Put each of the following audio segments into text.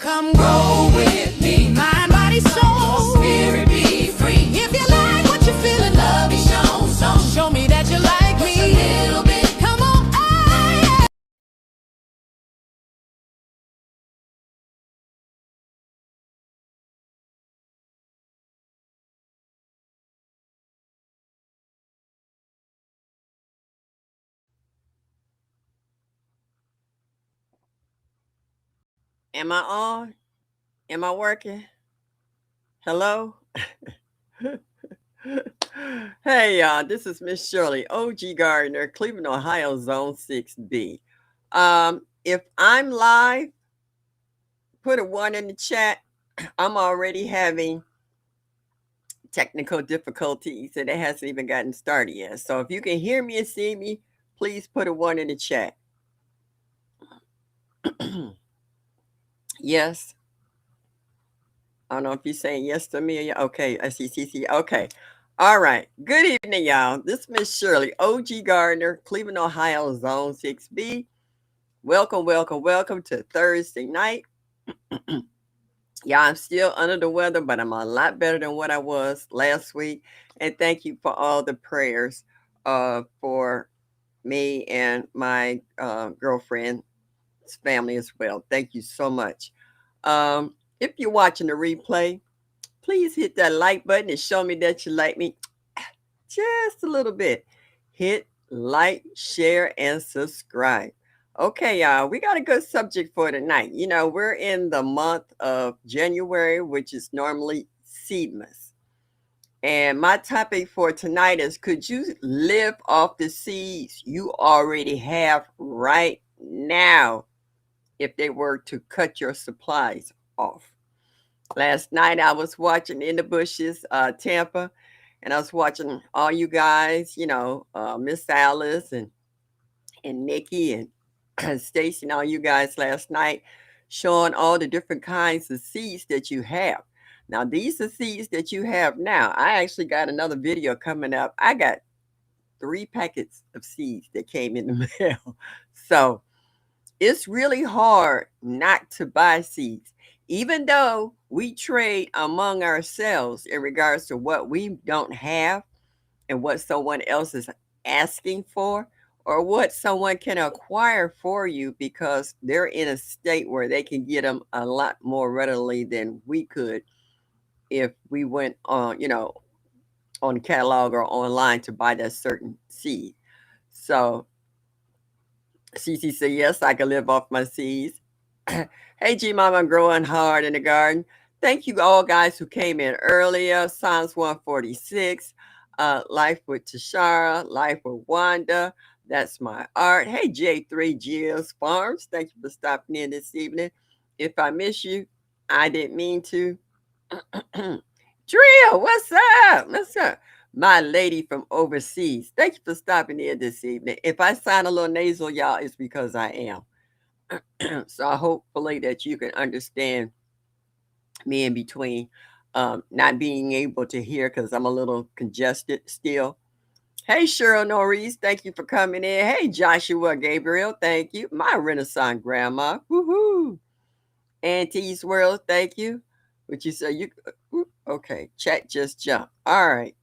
Come grow with me. Mind, body, soul. Spirit be free. If you like what you feel and love be shown. So show me that you like me. A little bit. Come on. Yeah. Am I on? Am I working? Hello? Hey, y'all, this is Miss Shirley, OG Gardner, Cleveland, Ohio, Zone 6B. If I'm live, put a one in the chat. I'm already having technical difficulties and it hasn't even gotten started yet. So if you can hear me and see me, please put a one in the chat. Yes. I don't know if you're saying yes to me or yeah. Okay, I see. Okay. All right. Good evening, y'all. This is Miss Shirley, OG Gardner, Cleveland, Ohio, Zone 6B. Welcome to Thursday night. Yeah, I'm still under the weather, but I'm a lot better than what I was last week. And thank you for all the prayers for me and my girlfriend's family as well. Thank you so much. If you're watching the replay, please hit that like button and show me that you like me just a little bit. Hit like, share, and subscribe. Okay, y'all, we got a good subject for tonight. You know, we're in the month of January, which is normally seedless. And my topic for tonight is, could you live off the seeds you already have right now if they were to cut your supplies off? Last night I was watching In the Bushes, Tampa, and I was watching all you guys, Miss Alice and Nikki and Stacy and all you guys last night, showing all the different kinds of seeds that you have. Now these are seeds that you have now. I actually got another video coming up. I got 3 packets of seeds that came in the mail. So it's really hard not to buy seeds, even though we trade among ourselves in regards to what we don't have and what someone else is asking for, or what someone can acquire for you because they're in a state where they can get them a lot more readily than we could if we went on, on the catalog or online to buy that certain seed. So Cece said, yes, I can live off my seeds. Hey, G Mama, I'm growing hard in the garden. Thank you all guys who came in earlier. Psalms 146, Life with Tashara, Life with Wanda. That's my art. Hey, J3 Gills Farms. Thank you for stopping in this evening. If I miss you, I didn't mean to. Drill, what's up? What's up? My lady from overseas. Thank you for stopping in this evening. If I sound a little nasal, y'all, it's because I am. So hopefully that you can understand me in between not being able to hear because I'm a little congested still. Hey, Cheryl Norris, thank you for coming in. Hey, Joshua Gabriel, thank you. My Renaissance grandma, woohoo. Auntie's World, thank you. What you say? Okay, chat just jumped. All right.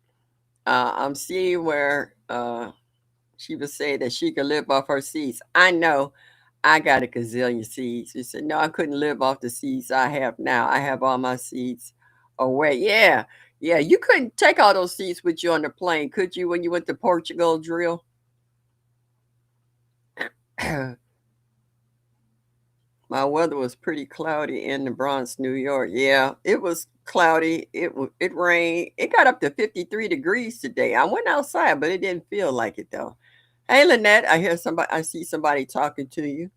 I'm seeing where she was saying that she could live off her seeds. I know I got a gazillion seeds. She said, no, I couldn't live off the seeds I have now. I have all my seeds away. Yeah. Yeah. You couldn't take all those seeds with you on the plane, could you, when you went to Portugal, Drill? My weather was pretty cloudy in the Bronx, New York. Yeah, it was cloudy. It rained. It got up to 53 degrees today. I went outside, but it didn't feel like it though. Hey, Lynette, I see somebody talking to you.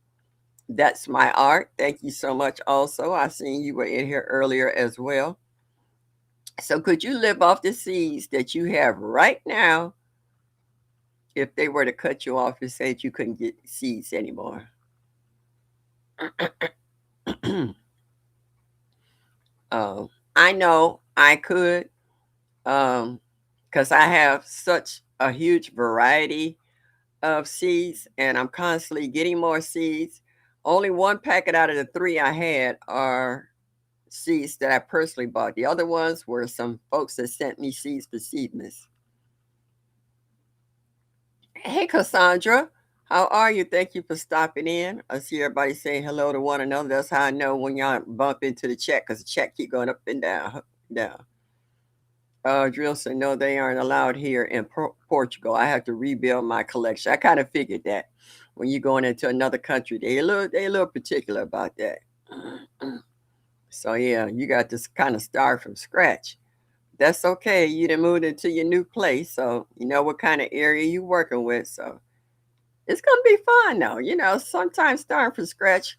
That's my art. Thank you so much. Also, I seen you were in here earlier as well. So, could you live off the seeds that you have right now if they were to cut you off and say that you couldn't get seeds anymore? I know I could, because I have such a huge variety of seeds, and I'm constantly getting more seeds. Only one packet out of the three I had are seeds that I personally bought. The other ones were some folks that sent me seeds for Seedmas. Hey, Cassandra. How are you? Thank you for stopping in. I see everybody saying hello to one another. That's how I know when y'all bump into the chat because the chat keep going up and down. Down. Drill said, no, they aren't allowed here in Portugal. I have to rebuild my collection. I kind of figured that when you're going into another country, they a little particular about that. So yeah, you got to kind of start from scratch. That's okay. You done moved into your new place, so you know what kind of area you working with. So it's gonna be fun though. You know, sometimes starting from scratch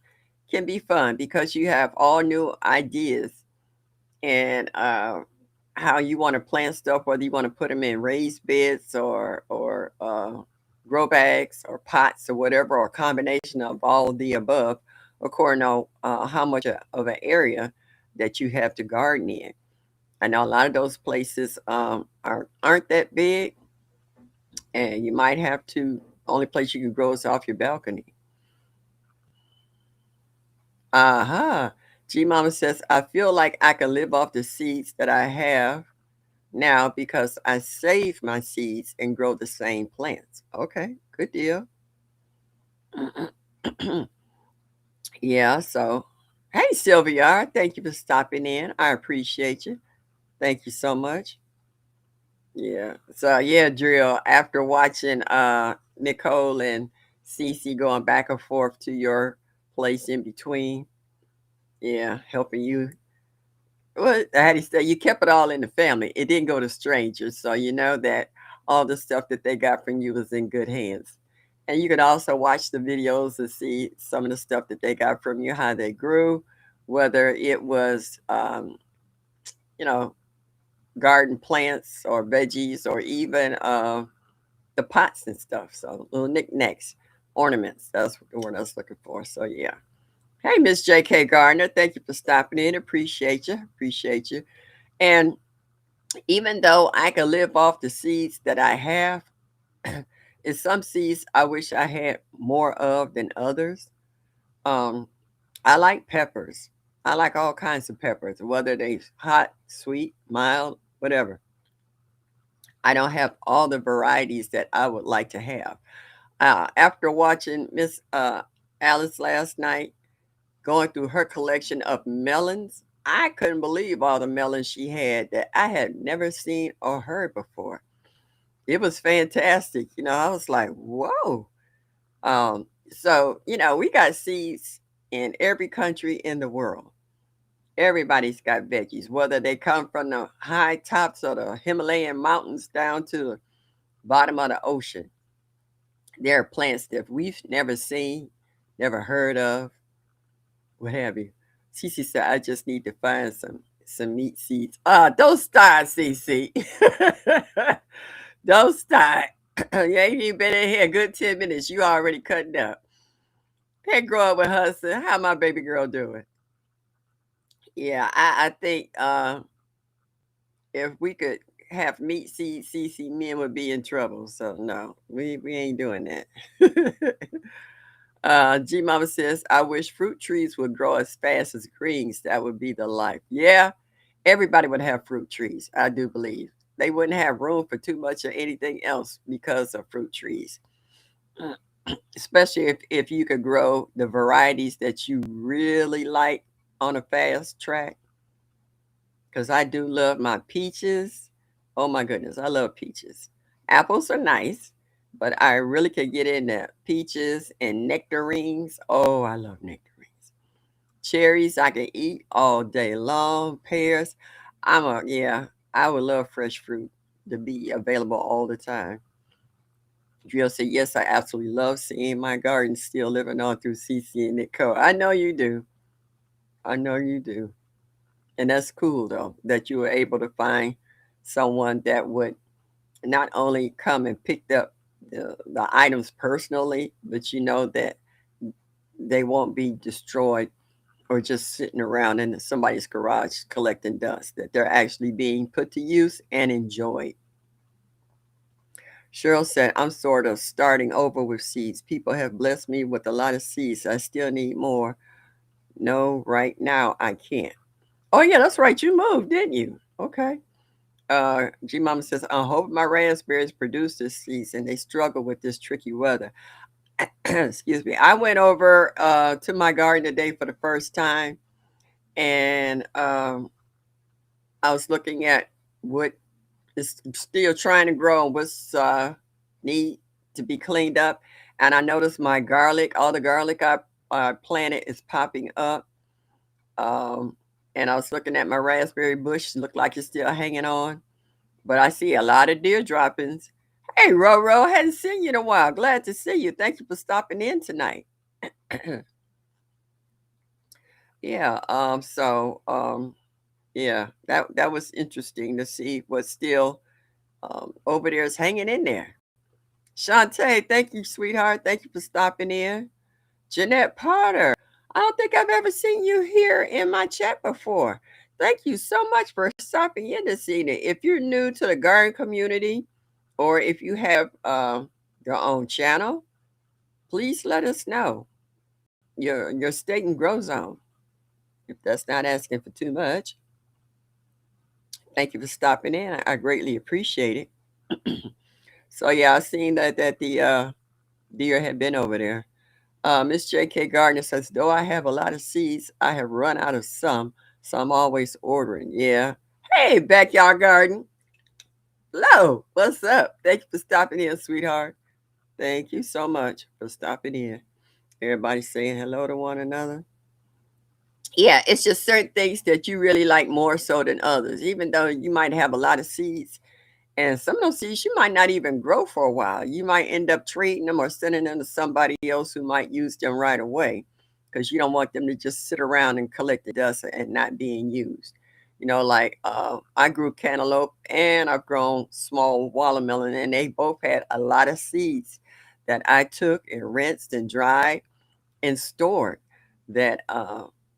can be fun because you have all new ideas and how you want to plant stuff, whether you want to put them in raised beds or grow bags or pots or whatever, or a combination of all of the above, according to how much of an area that you have to garden in. I know a lot of those places aren't that big, and you might have to. Only place you can grow is off your balcony. Uh-huh. G Mama says, I feel like I can live off the seeds that I have now because I save my seeds and grow the same plants. Okay, good deal. Yeah, so hey Sylvia, thank you for stopping in. I appreciate you. Thank you so much. Yeah. So yeah, Drill, after watching Nicole and Cece going back and forth to your place in between, yeah, helping you. Well, how do you say, you kept it all in the family. It didn't go to strangers. So you know that all the stuff that they got from you was in good hands. And you could also watch the videos and see some of the stuff that they got from you, how they grew, whether it was you know, garden plants or veggies or even the pots and stuff. So little knickknacks, ornaments. That's the word I was looking for. So yeah. Hey, Miss J.K. Gardner, thank you for stopping in. Appreciate you. Appreciate you. And even though I can live off the seeds that I have, in some seeds I wish I had more of than others. Um, I like peppers. I like all kinds of peppers, whether they hot, sweet, mild, whatever. I don't have all the varieties that I would like to have. After watching Miss Alice last night, going through her collection of melons, I couldn't believe all the melons she had that I had never seen or heard before. It was fantastic. You know, I was like, whoa. So, you know, we got seeds in every country in the world. Everybody's got veggies, whether they come from the high tops of the Himalayan mountains down to the bottom of the ocean. There are plants that we've never seen, never heard of, what have you. Cece said, I just need to find some meat seeds. Don't start, Cece. Don't start. You ain't even been in here a good 10 minutes. You already cutting up. Hey, grow up with husband. How my baby girl doing? Yeah, I think if we could have meat seeds, CC, men would be in trouble. So no, we ain't doing that. G Mama says, I wish fruit trees would grow as fast as greens. That would be the life. Yeah, everybody would have fruit trees. I do believe they wouldn't have room for too much of anything else because of fruit trees. Especially if you could grow the varieties that you really like on a fast track. Because I do love my peaches. Oh my goodness, I love peaches. Apples are nice, but I really could get into peaches and nectarines. Oh, I love nectarines. Cherries, I can eat all day long. Pears, yeah, I would love fresh fruit to be available all the time. Drill said, yes, I absolutely love seeing my garden still living on through CC and Nicole. I know you do. I know you do. And that's cool though, that you were able to find someone that would not only come and pick up the items personally, but you know that they won't be destroyed or just sitting around in somebody's garage collecting dust, that they're actually being put to use and enjoyed. Cheryl said, I'm sort of starting over with seeds. People have blessed me with a lot of seeds. I still need more. No, right now I can't. Oh, yeah, that's right. You moved, didn't you? Okay. G Mama says, I hope my raspberries produce this season. They struggle with this tricky weather. Excuse me. I went over to my garden today for the first time, and I was looking at what is still trying to grow and what's need to be cleaned up. And I noticed my garlic, all the garlic I planted is popping up. Um, and I was looking at my raspberry bush, looked like it's still hanging on. But I see a lot of deer droppings. Hey, Roro, hadn't seen you in a while. Glad to see you. Thank you for stopping in tonight. Yeah. Yeah, that was interesting to see what's still over there is hanging in there. Shantae, thank you, sweetheart. Thank you for stopping in. Jeanette Potter, I don't think I've ever seen you here in my chat before. Thank you so much for stopping in this evening. If you're new to the garden community, or if you have your own channel, please let us know your state and grow zone. If that's not asking for too much. Thank you for stopping in. I greatly appreciate it. So yeah, I seen that the deer had been over there. Miss J.K. Gardner says, though I have a lot of seeds, I have run out of some, so I'm always ordering. Yeah. Hey, backyard garden. Hello. What's up? Thank you for stopping in, sweetheart. Thank you so much for stopping in. Everybody saying hello to one another. Yeah, it's just certain things that you really like more so than others, even though you might have a lot of seeds. And some of those seeds you might not even grow for a while. You might end up trading them or sending them to somebody else who might use them right away because you don't want them to just sit around and collect the dust and not being used. Like I grew cantaloupe and I've grown small watermelon, and they both had a lot of seeds that I took and rinsed and dried and stored that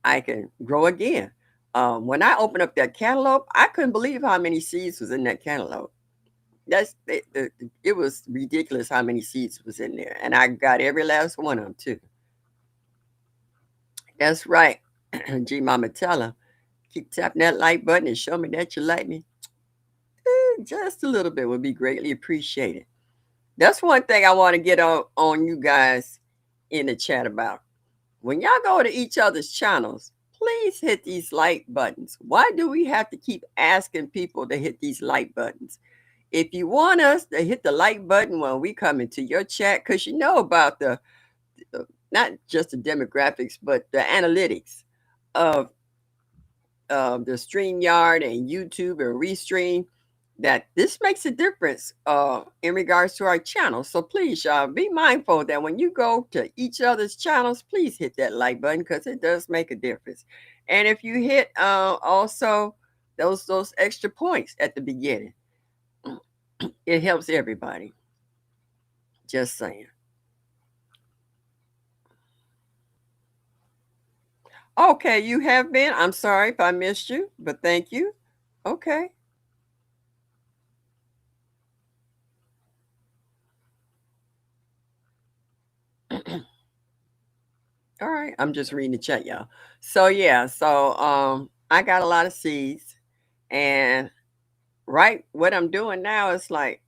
I can grow again. When I opened up that cantaloupe, I couldn't believe how many seeds was in that cantaloupe. It was ridiculous how many seeds was in there, and I got every last one of them too. That's right. G Mama tell her, keep tapping that like button and show me that you like me. Just a little bit would be greatly appreciated. That's one thing I want to get on you guys in the chat about. When y'all go to each other's channels, please hit these like buttons. Why do we have to keep asking people to hit these like buttons? If you want us to hit the like button when we come into your chat, because you know about the not just the demographics, but the analytics of the StreamYard and YouTube and Restream, that this makes a difference in regards to our channel. So please, y'all, be mindful that when you go to each other's channels, please hit that like button because it does make a difference. And if you hit also those extra points at the beginning, it helps everybody. Just saying. Okay, you have been. I'm sorry if I missed you, but thank you. Okay. All right. I'm just reading the chat, y'all. So yeah, I got a lot of seeds, and right what I'm doing now is like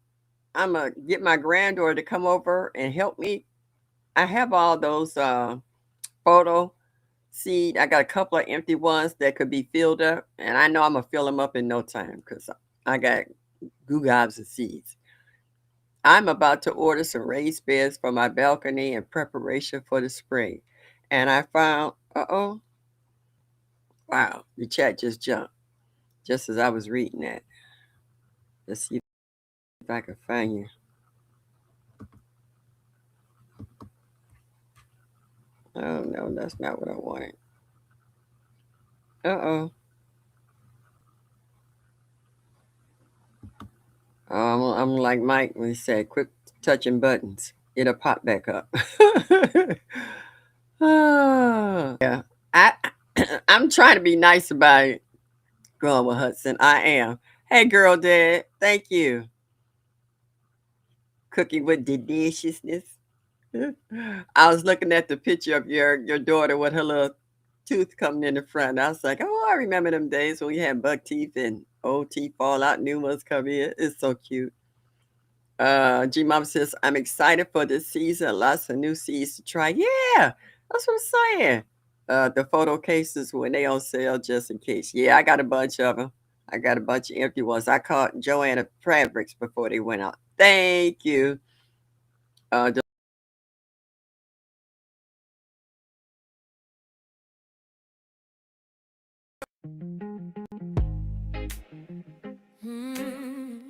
I'm gonna get my granddaughter to come over and help me. I have all those photo seed. I got a couple of empty ones that could be filled up, and I know I'm gonna fill them up in no time because I got goo gobs of seeds. I'm about to order some raised beds for my balcony in preparation for the spring. And I found, wow, the chat just jumped just as I was reading that. Let's see if I can find you. Oh, no, that's not what I wanted. Uh-oh. I'm like Mike when he said, quit touching buttons. It'll pop back up. Oh, yeah. I, I'm trying to be nice about it, going with Hudson. I am. Hey, girl, dad. Thank you. cooking with deliciousness. I was looking at the picture of your daughter with her little tooth coming in the front. I was like, oh, I remember them days when we had buck teeth and old teeth fall out, new ones come in. It's so cute. G Mom says, I'm excited for this season. Lots of new seeds to try. Yeah, that's what I'm saying. The photo cases when they on sale just in case. Yeah, I got a bunch of them. I got a bunch of empty ones. I caught Joanna Fabrics before they went out. Thank you. Uh,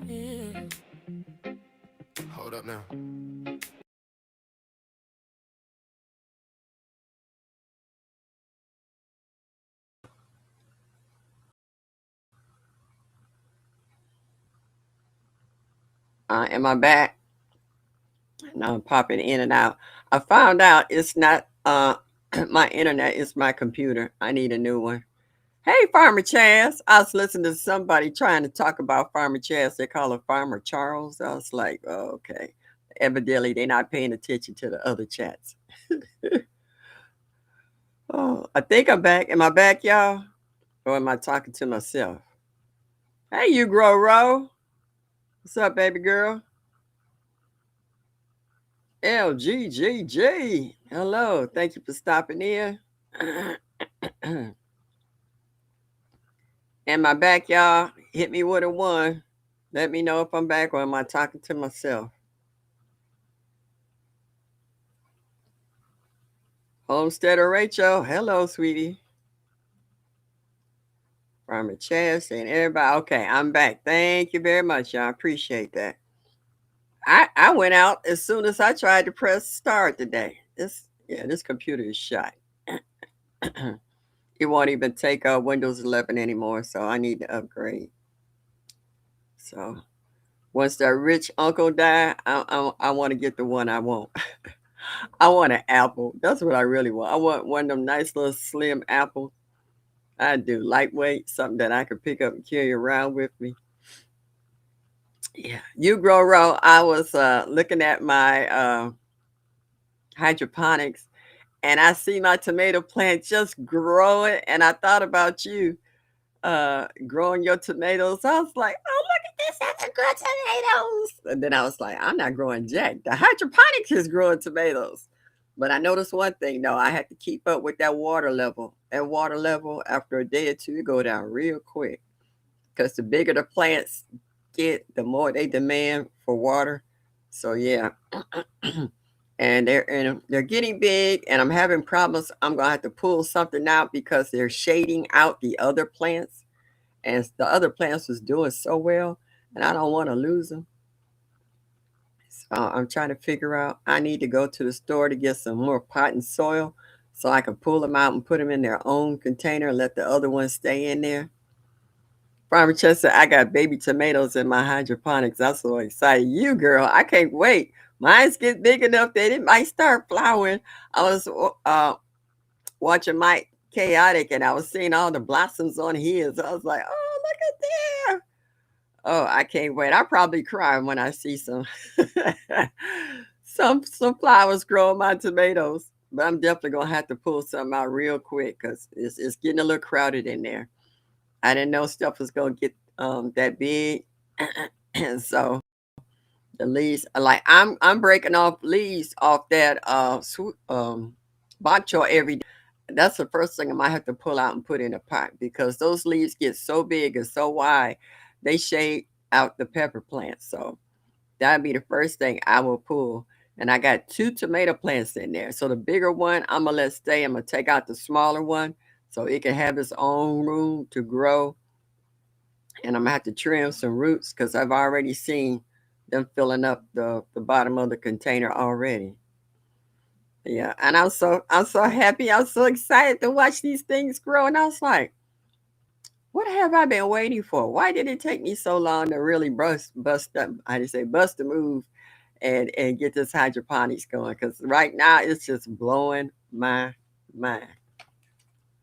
Yeah. Hold up now. am I back? No, I'm popping in and out. I found out it's not my internet, it's my computer. I need a new one. Hey, Farmer Chaz. I was listening to somebody trying to talk about Farmer Chaz. They call her Farmer Charles. I was like, oh, okay. Evidently, they're not paying attention to the other chats. Oh, I think I'm back. Am I back, y'all? Or am I talking to myself? Hey, you grow row. What's up, baby girl? LGGG. Hello. Thank you for stopping in. Am I back, y'all? Hit me with a one. Let me know if I'm back or am I talking to myself? Homesteader Rachel. Hello, sweetie. Farmer Chess and everybody. Okay, I'm back. Thank you very much, y'all. Appreciate that. I went out as soon as I tried to press start today. This computer is shot. It won't even take Windows 11 anymore, so I need to upgrade. So once that rich uncle die, I want to get the one I want. I want an apple. That's what I really want. I want one of them nice little slim apples. I do lightweight, something that I can pick up and carry around with me. Yeah, you grow row. I was looking at my hydroponics, and I see my tomato plant just growing, and I thought about you growing your tomatoes. I was like, oh, look at this, that's a grow tomatoes. And then I was like, I'm not growing jack. The hydroponics is growing tomatoes. But I noticed one thing though, I had to keep up with that water level. That water level after a day or two, it go down real quick. Because the bigger the plants get, the more they demand for water. So yeah. And they're getting big and I'm having problems. I'm gonna have to pull something out because they're shading out the other plants and the other plants was doing so well and I don't want to lose them. So I'm trying to figure out I need to go to the store to get some more pot and soil so I can pull them out and put them in their own container and let the other ones stay in there. Farmer Chester, I got baby tomatoes in my hydroponics. I'm so excited. You girl, I can't wait. Mine's get big enough that it might start flowering. I was watching Mike Chaotic and I was seeing all the blossoms on his. I was like, oh, look at there. Oh, I can't wait. I'll probably cry when I see some some flowers growing my tomatoes. But I'm definitely gonna have to pull something out real quick because it's getting a little crowded in there. I didn't know stuff was gonna get that big. And so the leaves like I'm breaking off leaves off that bok choy every day. That's the first thing I might have to pull out and put in a pot because those leaves get so big and so wide, they shade out the pepper plants. So that'd be the first thing I will pull. And I got two tomato plants in there. So the bigger one, I'm gonna let stay. I'm gonna take out the smaller one so it can have its own room to grow. And I'm gonna have to trim some roots because I've already seen them filling up the bottom of the container already. Yeah, and I'm so happy. I'm so excited to watch these things grow. And I was like, what have I been waiting for? Why did it take me so long to really bust up? I just say bust the move and get this hydroponics going? Because right now it's just blowing my mind.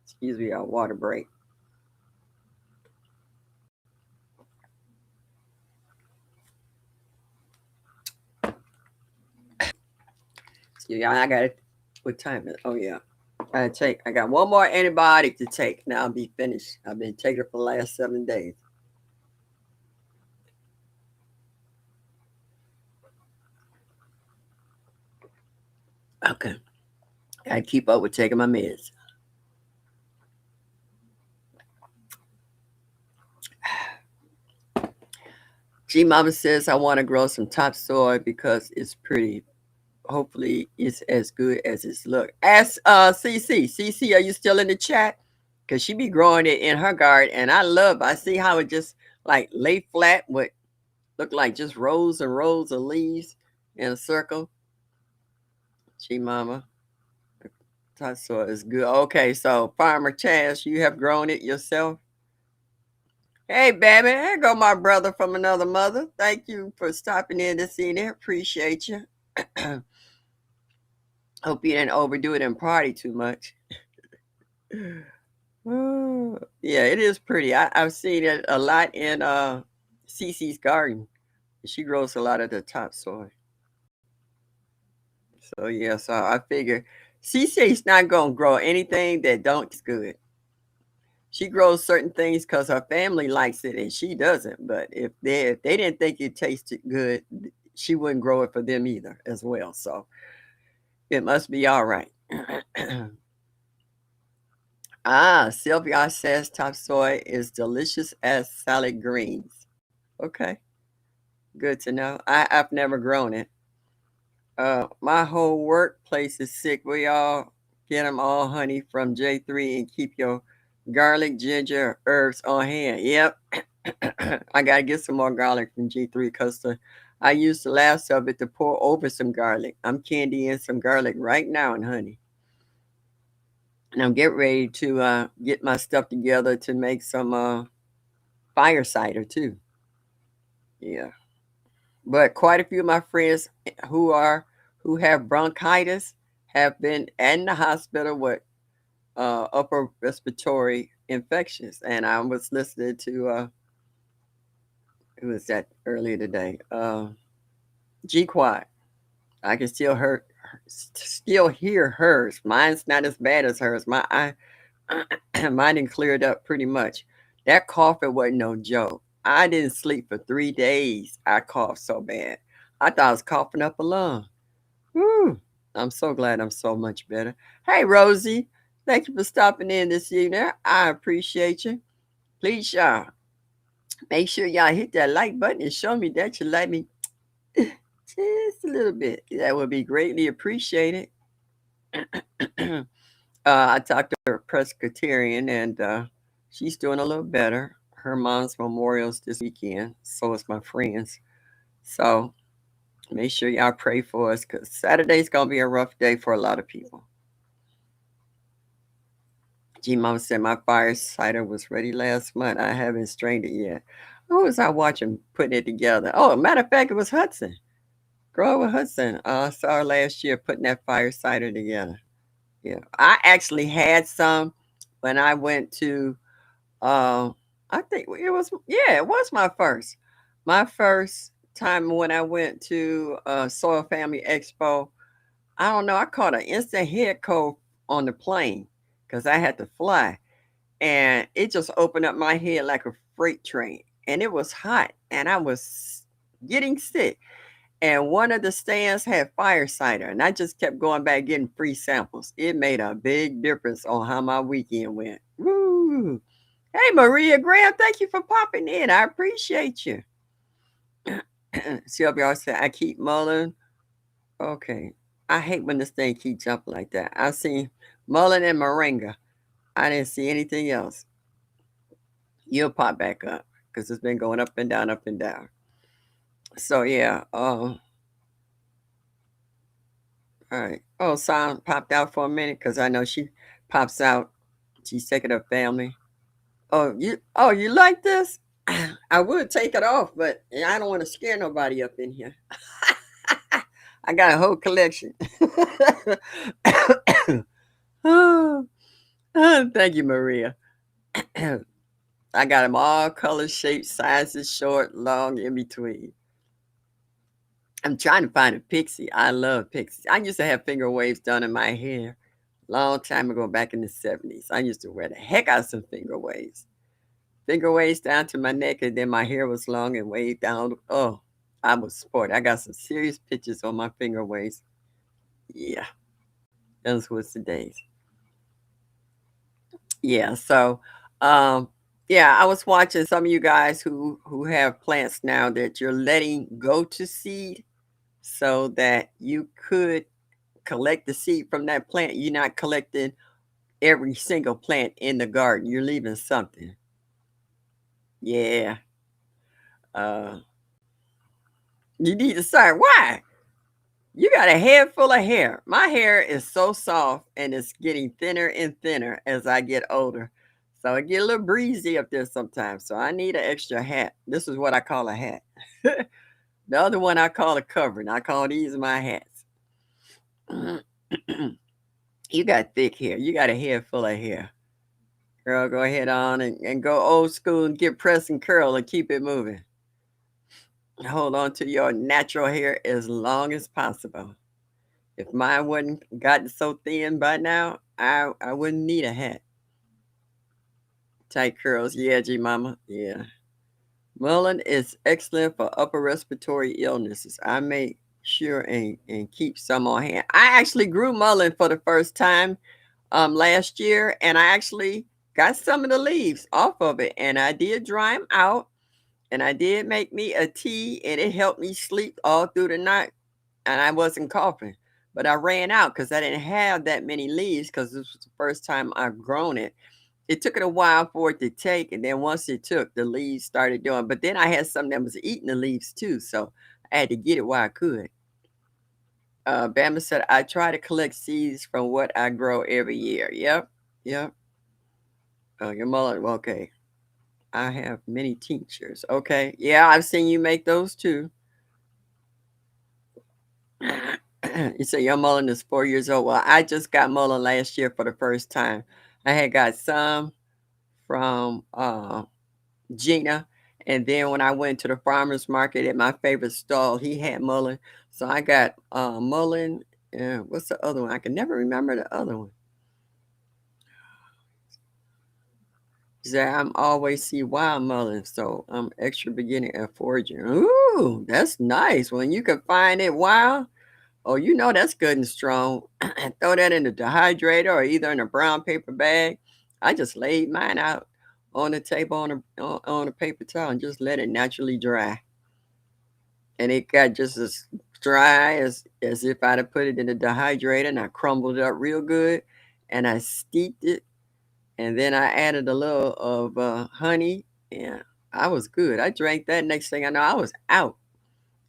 Excuse me, a water break. Yeah, I got it. What time is it? Oh, yeah. I got one more antibiotic to take. Now I'll be finished. I've been taking it for the last 7 days. Okay. I keep up with taking my meds. G Mama says I want to grow some topsoil because it's pretty. Hopefully it's as good as it's look. Ask CC. CC, are you still in the chat? Cause she be growing it in her garden, and I see how it just like lay flat with look like just rows and rows of leaves in a circle. G Mama. Topsoil is good. Okay, so Farmer Chaz, you have grown it yourself. Hey, baby, here go my brother from another mother. Thank you for stopping in this evening. Appreciate you. Hope you didn't overdo it and party too much. Oh, yeah, it is pretty. I've seen it a lot in Cece's garden. She grows a lot of the topsoil. So yeah, so I figure Cece's not gonna grow anything that don't taste good. She grows certain things because her family likes it and she doesn't. But if they didn't think it tasted good, she wouldn't grow it for them either as well. So it must be all right. Sylvia says topsoil is delicious as salad greens. Okay, good to know. I've never grown it. My whole workplace is sick. We all get them all honey from J3 and keep your garlic, ginger, herbs on hand. Yep. I gotta get some more garlic from G3 because I used the last of it to pour over some garlic. I'm candying some garlic right now and honey. And I'm getting ready to get my stuff together to make some fire cider too. Yeah. But quite a few of my friends who have bronchitis have been in the hospital with upper respiratory infections. And I was listening to who was that earlier today? G Quad. I can still hear hers. Mine's not as bad as hers. Mine done cleared up pretty much. That coughing wasn't no joke. I didn't sleep for 3 days. I coughed so bad. I thought I was coughing up a lung. Whew. I'm so glad I'm so much better. Hey, Rosie. Thank you for stopping in this evening. I appreciate you. Please, y'all, make sure y'all hit that like button and show me that you like me just a little bit. That would be greatly appreciated. I talked to her Presbyterian, and she's doing a little better. Her mom's memorial's this weekend, so is my friends. So make sure y'all pray for us because Saturday's gonna be a rough day for a lot of people. G Mom said my fire cider was ready last month. I haven't strained it yet. Who was I watching putting it together? Oh, matter of fact, it was Hudson. Grover Hudson. I saw her last year putting that fire cider together. Yeah. I actually had some when I went to I think it was my first. My first time when I went to Soil Family Expo. I don't know, I caught an instant head cold on the plane because I had to fly. And it just opened up my head like a freight train. And it was hot and I was getting sick. And one of the stands had fire cider, and I just kept going back getting free samples. It made a big difference on how my weekend went. Woo! Hey, Maria Graham, thank you for popping in. I appreciate you. Sylvia said, I keep mulling. Okay. I hate when this thing keeps jumping like that. I see mulling and moringa. I didn't see anything else. You'll pop back up because it's been going up and down, up and down. So yeah. All right. Oh, sound popped out for a minute because I know she pops out. She's taking her family. Oh, you like this? I would take it off, but I don't want to scare nobody up in here. I got a whole collection. Oh, thank you, Maria. I got them all colors, shapes, sizes, short, long, in between. I'm trying to find a pixie. I love pixies. I used to have finger waves done in my hair long time ago, back in the 70s. I used to wear the heck out of some finger waves. Finger waves down to my neck, and then my hair was long and waved down. Oh, I was sport. I got some serious pictures on my finger waves. Yeah, those was the days. Yeah, so um yeah, I was watching some of you guys who have plants now that you're letting go to seed so that you could collect the seed from that plant. You're not collecting every single plant in the garden. You're leaving something. Yeah. Uh you need to start. Why? You got a head full of hair. My hair is so soft and it's getting thinner and thinner as I get older. So it get a little breezy up there sometimes. So I need an extra hat. This is what I call a hat. The other one I call a covering. I call these my hats. You got thick hair. You got a head full of hair. Girl, go ahead on and go old school and get press and curl and keep it moving. Hold on to your natural hair as long as possible. If mine wouldn't gotten so thin by now, I wouldn't need a hat. Tight curls, yeah, G Mama, yeah. Mullein is excellent for upper respiratory illnesses. I make sure and keep some on hand. I actually grew mullein for the first time last year, and I actually got some of the leaves off of it, and I did dry them out, and I did make me a tea, and it helped me sleep all through the night, and I wasn't coughing. But I ran out because I didn't have that many leaves because this was the first time I've grown it. It took it a while for it to take, and then once it took, the leaves started doing. But then I had some that was eating the leaves too, so I had to get it while I could. Bama said, I try to collect seeds from what I grow every year. Yep, yep. Oh, your mullet. Okay. I have many tinctures. Okay. Yeah, I've seen you make those too. You say your mullein is 4 years old. Well, I just got mullein last year for the first time. I had got some from Gina, and then when I went to the farmer's market at my favorite stall, he had mullein. So I got mullein. What's the other one? I can never remember the other one. I'm always see wild mullein, so I'm extra beginning at foraging. Ooh, that's nice. When you can find it wild, oh, you know that's good and strong. Throw that in the dehydrator or either in a brown paper bag. I just laid mine out on the table on a paper towel and just let it naturally dry. And it got just as dry as if I'd have put it in the dehydrator, and I crumbled it up real good and I steeped it, and then I added a little of honey, and I was good. I drank that. Next thing I know, I was out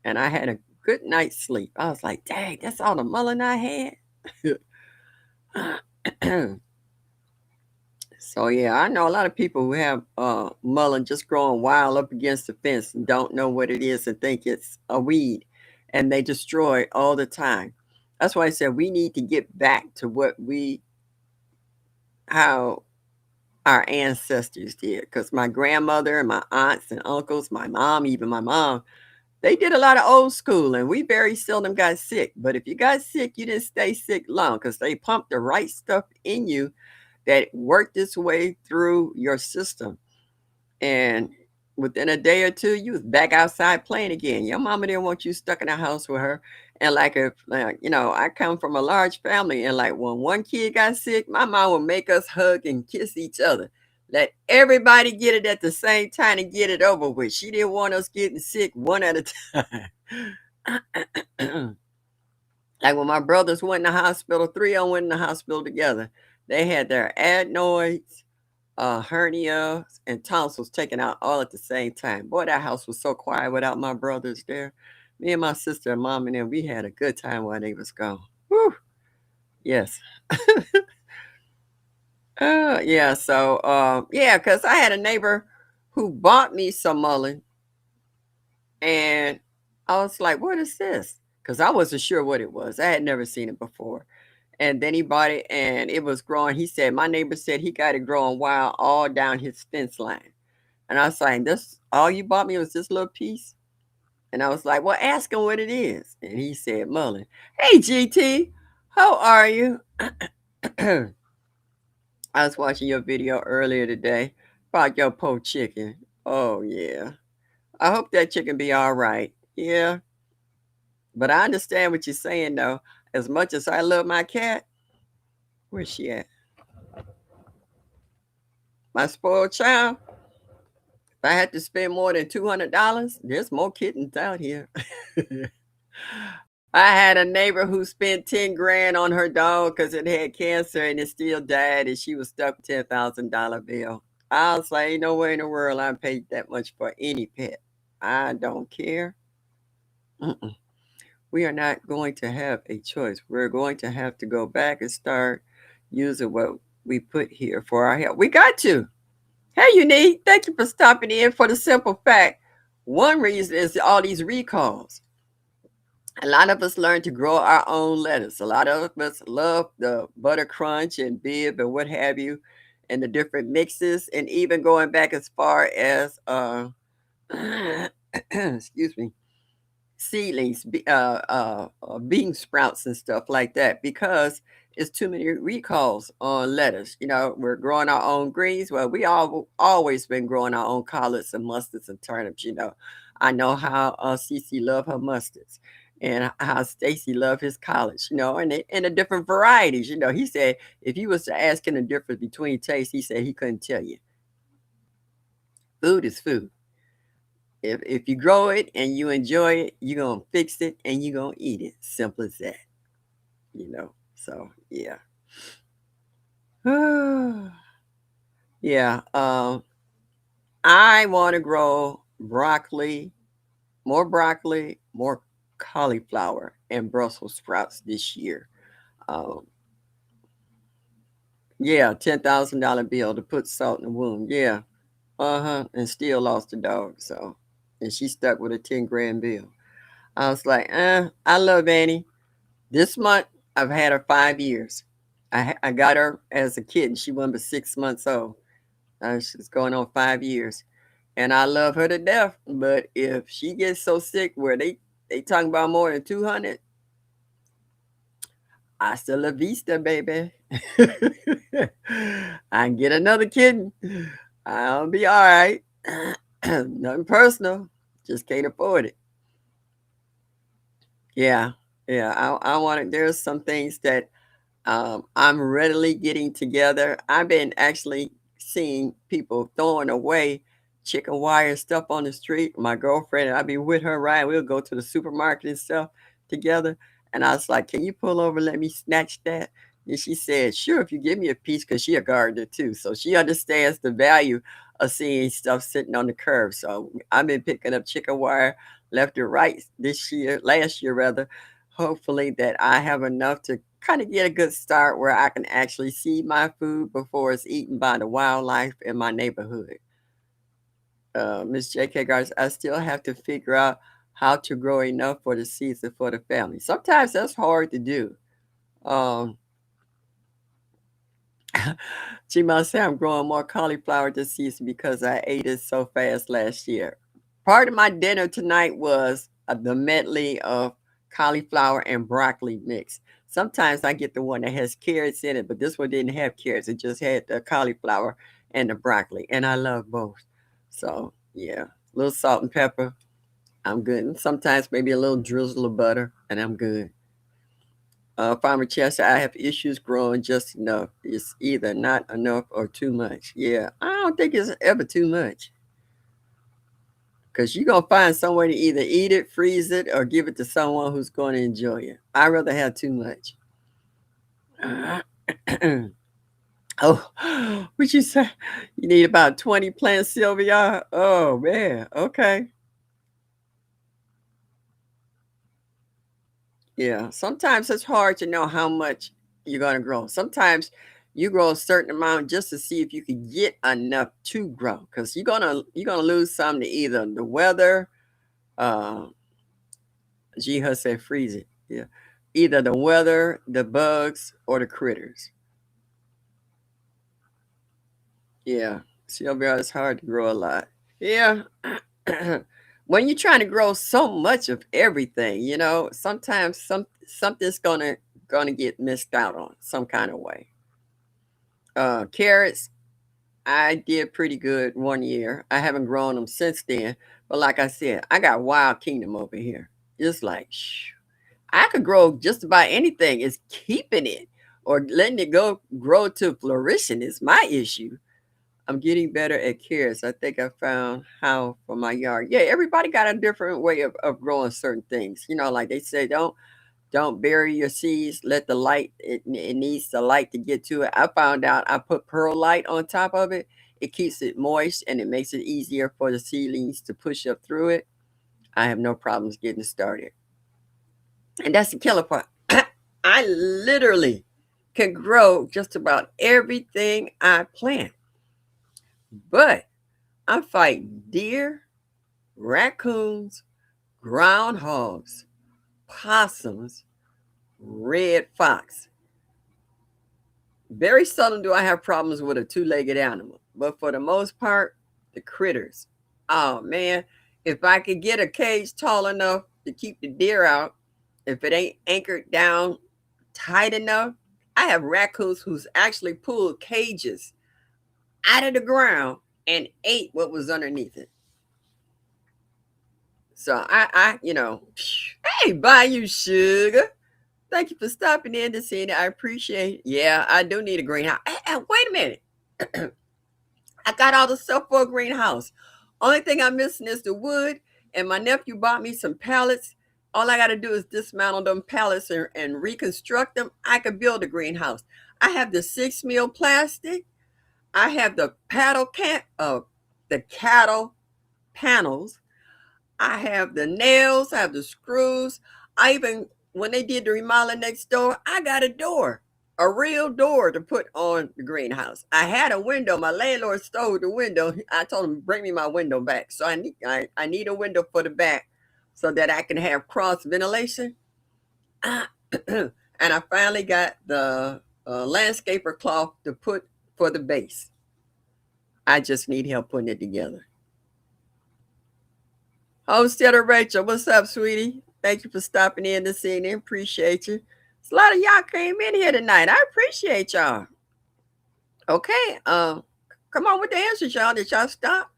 and I had a good night's sleep. I was like, dang, that's all the mullein I had. So yeah, I know a lot of people who have mullein just growing wild up against the fence and don't know what it is and think it's a weed, and they destroy it all the time. That's why I said we need to get back to how our ancestors did. Because my grandmother and my aunts and uncles, my mom, even my mom, they did a lot of old school, and we very seldom got sick. But if you got sick, you didn't stay sick long because they pumped the right stuff in you that worked its way through your system. And within a day or two, you was back outside playing again. Your mama didn't want you stuck in the house with her. And like if I come from a large family, and like when one kid got sick, my mom would make us hug and kiss each other. Let everybody get it at the same time and get it over with. She didn't want us getting sick one at a time. Like when my brothers went in the hospital, three of them went in the hospital together. They had their adenoids, hernias, and tonsils taken out all at the same time. Boy, that house was so quiet without my brothers there. Me and my sister and mom and them, we had a good time while they was gone. Whew. Yes. Yeah. So, yeah, because I had a neighbor who bought me some mullein, and I was like, "What is this?" Because I wasn't sure what it was. I had never seen it before. And then he bought it and it was growing. He said, my neighbor said he got it growing wild all down his fence line. And I was like, this all you bought me was this little piece? And I was like, well, ask him what it is. And he said, mullen. Hey, GT, how are you? I was watching your video earlier today about your poached chicken. Oh, yeah. I hope that chicken be all right. Yeah. But I understand what you're saying, though. As much as I love my cat, where's she at? My spoiled child. If I had to spend more than $200, there's more kittens out here. I had a neighbor who spent 10 grand on her dog because it had cancer and it still died, and she was stuck with $10,000 bill. I was like, ain't no way in the world I paid that much for any pet. I don't care. Mm-mm. We are not going to have a choice. We're going to have to go back and start using what we put here for our health. We got to. Hey, Unique, thank you for stopping in. For the simple fact, one reason is all these recalls. A lot of us learn to grow our own lettuce. A lot of us love the butter crunch and bib and what have you, and the different mixes, and even going back as far as excuse me, seedlings, bean sprouts and stuff like that, because it's too many recalls on lettuce. We're growing our own greens. Well, we all always been growing our own collards and mustards and turnips. I know how Cece love her mustards, and how Stacy love his collards. And the different varieties. He said if you was to ask him the difference between taste, he said he couldn't tell you. Food is food. If you grow it and you enjoy it, you're gonna fix it and you're gonna eat it. Simple as that. So yeah. Yeah. I want to grow broccoli, more cauliflower, and Brussels sprouts this year. Um, yeah, $10,000 bill to put salt in the wound. Yeah, and still lost the dog. So, and she stuck with a 10 grand bill. I was like, I love Annie. This month I've had her 5 years. I got her as a kid. She wasn't but 6 months old. She's going on 5 years, and I love her to death. But if she gets so sick where they talking about more than 200, hasta la vista, baby. I can get another kitten. I'll be all right. Nothing personal. Just can't afford it. Yeah, yeah. I want it. There's some things that I'm readily getting together. I've been actually seeing people throwing away chicken wire stuff on the street. My girlfriend and I be with her, right? We'll go to the supermarket and stuff together. And I was like, can you pull over, let me snatch that? And she said, sure, if you give me a piece, because she a gardener too. So she understands the value of seeing stuff sitting on the curb. So I've been picking up chicken wire left and right last year rather. Hopefully that I have enough to kind of get a good start where I can actually see my food before it's eaten by the wildlife in my neighborhood. Miss J.K. Gardens, I still have to figure out how to grow enough for the season for the family. Sometimes that's hard to do. Um, she must say I'm growing more cauliflower this season because I ate it so fast last year. Part of my dinner tonight was the medley of cauliflower and broccoli mix. Sometimes I get the one that has carrots in it, but this one didn't have carrots. It just had the cauliflower and the broccoli, and I love both. So yeah, a little salt and pepper, I'm good. And sometimes maybe a little drizzle of butter, and I'm good. Farmer Chester, I have issues growing just enough. It's either not enough or too much. Yeah, I don't think it's ever too much. Because you're going to find some way to either eat it, freeze it, or give it to someone who's going to enjoy it. I'd rather have too much. Oh, what you say? You need about 20 plants, Sylvia? Oh, man. Okay. Yeah. Sometimes it's hard to know how much you're going to grow. Sometimes you grow a certain amount just to see if you can get enough to grow. Because you're gonna lose some to either the weather, uh, Jiha said freeze it. Yeah. Either the weather, the bugs, or the critters. Yeah. Sylvia, it's hard to grow a lot. Yeah. when you're trying to grow so much of everything, sometimes something's gonna get missed out on some kind of way. Carrots, I did pretty good one year. I haven't grown them since then. But like I said, I got Wild Kingdom over here. It's like, I could grow just about anything. It's keeping it or letting it go grow to flourishing is my issue. I'm getting better at carrots. I think I found how for my yard. Yeah, everybody got a different way of growing certain things. Like they say, don't bury your seeds. Let the light, it needs the light to get to it. I found out I put perlite on top of it. It keeps it moist and it makes it easier for the seedlings to push up through it. I have no problems getting started. And that's the killer part. I literally can grow just about everything I plant. But I'm fighting deer, raccoons, groundhogs, possums, red fox. Very seldom do I have problems with a two-legged animal, but for the most part, the critters. Oh man, if I could get a cage tall enough to keep the deer out, if it ain't anchored down tight enough, I have raccoons who's actually pulled cages out of the ground and ate what was underneath it. So hey, Bayou Sugar. Thank you for stopping in to see it. I appreciate it. Yeah, I do need a greenhouse. Hey, wait a minute. I got all the stuff for a greenhouse. Only thing I'm missing is the wood, and my nephew bought me some pallets. All I got to do is dismantle them pallets and reconstruct them. I could build a greenhouse. I have the 6 mil plastic. I have the the cattle panels. I have the nails. I have the screws. When they did the remodeling next door, I got a real door to put on the greenhouse. I had a window. My landlord stole the window. I told him, bring me my window back. So I need a window for the back so that I can have cross ventilation. And I finally got the landscaper cloth to put for the base. I just need help putting it together. Homesteader Rachel, what's up, sweetie? Thank you for stopping in this evening. Appreciate you. A lot of y'all came in here tonight. I appreciate y'all. Okay, come on with the answers, y'all. Did y'all stop?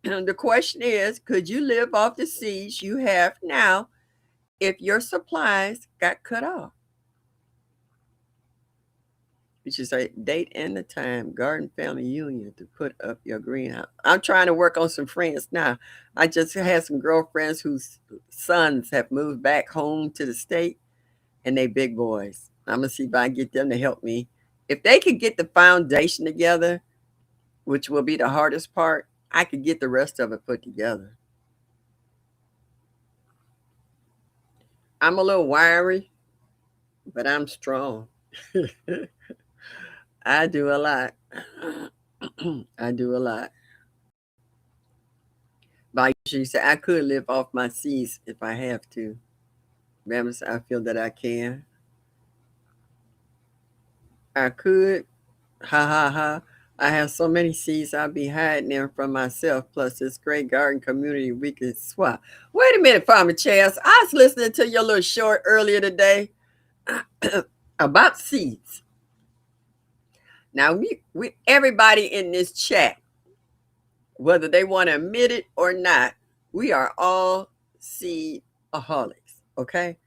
The question is, could you live off the seeds you have now if your supplies got cut off? You should say date and the time, Garden Family Union to put up your greenhouse. I'm trying to work on some friends now. I just had some girlfriends whose sons have moved back home to the state and they big boys. I'm going to see if I can get them to help me. If they could get the foundation together, which will be the hardest part, I could get the rest of it put together. I'm a little wiry, but I'm strong. I do a lot. I do a lot. But she said I could live off my seeds if I have to. Rammus, I feel that I can. I could. Ha ha ha. I have so many seeds I'll be hiding them from myself. Plus this great garden community we can swap. Wait a minute, Farmer Chaz. I was listening to your little short earlier today about seeds. Now we everybody in this chat, whether they want to admit it or not, we are all seedaholics. Okay,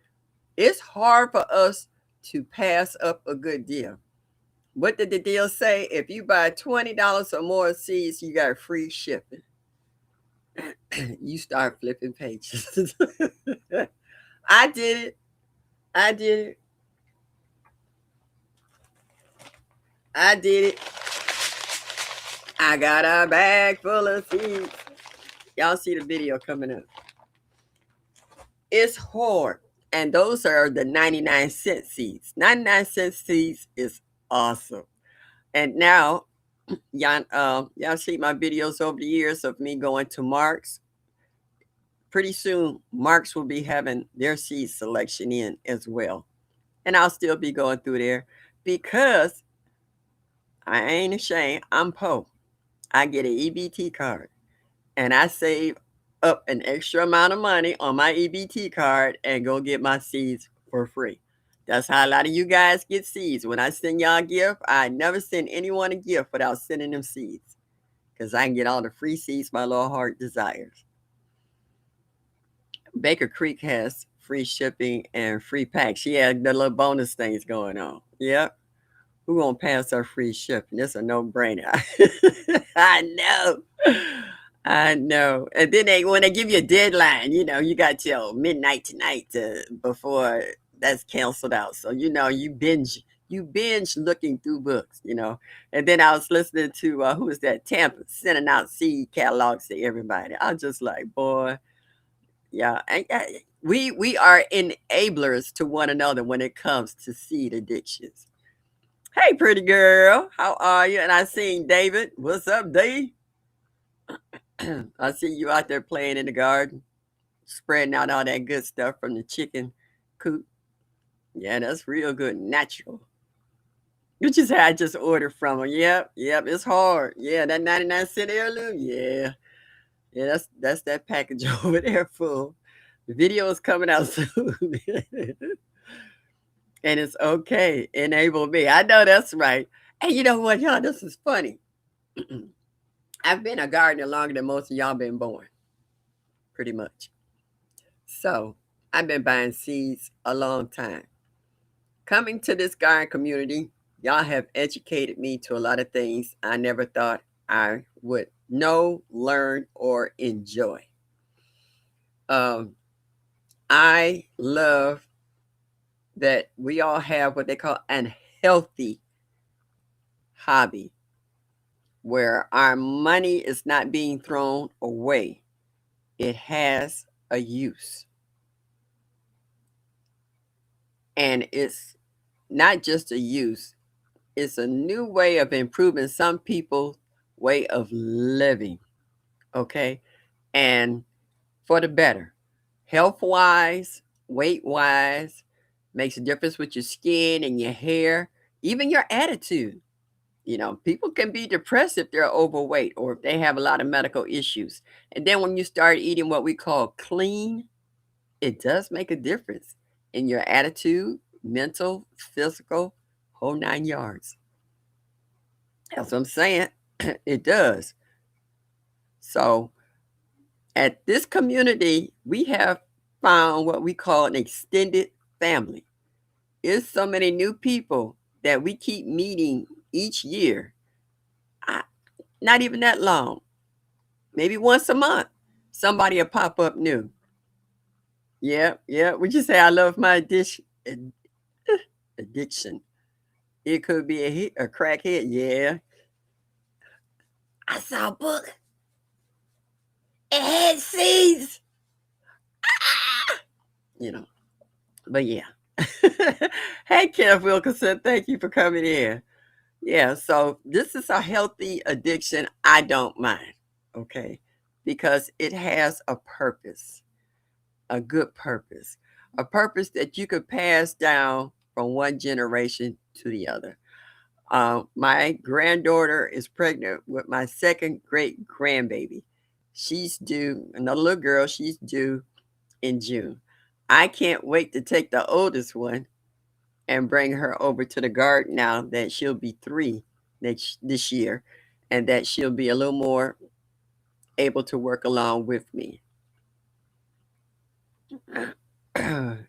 it's hard for us to pass up a good deal. What did the deal say? If you buy $20 or more seeds, you got free shipping. You start flipping pages. I did it. I did it. I did it. I got a bag full of seeds. Y'all see the video coming up. It's hard. And those are the 99-cent seeds. 99-cent seeds is awesome. And now, y'all see my videos over the years of me going to Mark's. Pretty soon, Mark's will be having their seed selection in as well. And I'll still be going through there because I ain't ashamed. I'm poor. I get an EBT card and I save up an extra amount of money on my EBT card and go get my seeds for free. That's how a lot of you guys get seeds. When I send y'all a gift, I never send anyone a gift without sending them seeds because I can get all the free seeds my little heart desires. Baker Creek has free shipping and free packs. She had the little bonus things going on. Yep. Who gonna pass our free shipping? It's a no-brainer. I know. I know. And then when they give you a deadline, you got till midnight tonight before that's canceled out. So you binge looking through books. And then I was listening to who is that? Tampa sending out seed catalogs to everybody. I was just like, boy, yeah. We are enablers to one another when it comes to seed addictions. Hey, pretty girl, how are you? And I seen David. What's up, Dave? I see you out there playing in the garden, spreading out all that good stuff from the chicken coop. Yeah, that's real good, natural. You just had I just ordered from her. Yep, it's hard. Yeah, that 99-cent heirloom. Yeah, that's that package over there full. The video is coming out soon. And it's okay. Enable me. I know that's right. And you know what, y'all? This is funny. I've been a gardener longer than most of y'all been born, pretty much. So I've been buying seeds a long time. Coming to this garden community, y'all have educated me to a lot of things I never thought I would know, learn, or enjoy. I love that we all have what they call an healthy hobby where our money is not being thrown away. It has a use. And it's not just a use, it's a new way of improving some people's way of living. Okay. And for the better, health wise, weight wise, makes a difference with your skin and your hair, even your attitude. People can be depressed if they're overweight or if they have a lot of medical issues. And then when you start eating what we call clean, it does make a difference in your attitude, mental, physical, whole 9 yards. That's what I'm saying. It does. So at this community, we have found what we call an extended family. It's so many new people that we keep meeting each year. Not even that long. Maybe once a month, somebody will pop up new. Yeah. Would you say I love my addiction? It could be a crackhead. Yeah. I saw a book. It had seeds. You know. But yeah. Hey, Kenneth Wilkinson, thank you for coming in. Yeah, so this is a healthy addiction. I don't mind, okay, because it has a purpose, a good purpose, a purpose that you could pass down from one generation to the other. My granddaughter is pregnant with my second great grandbaby. She's due, another little girl, she's due in June. I can't wait to take the oldest one and bring her over to the garden now that she'll be 3 this year and that she'll be a little more able to work along with me. I'm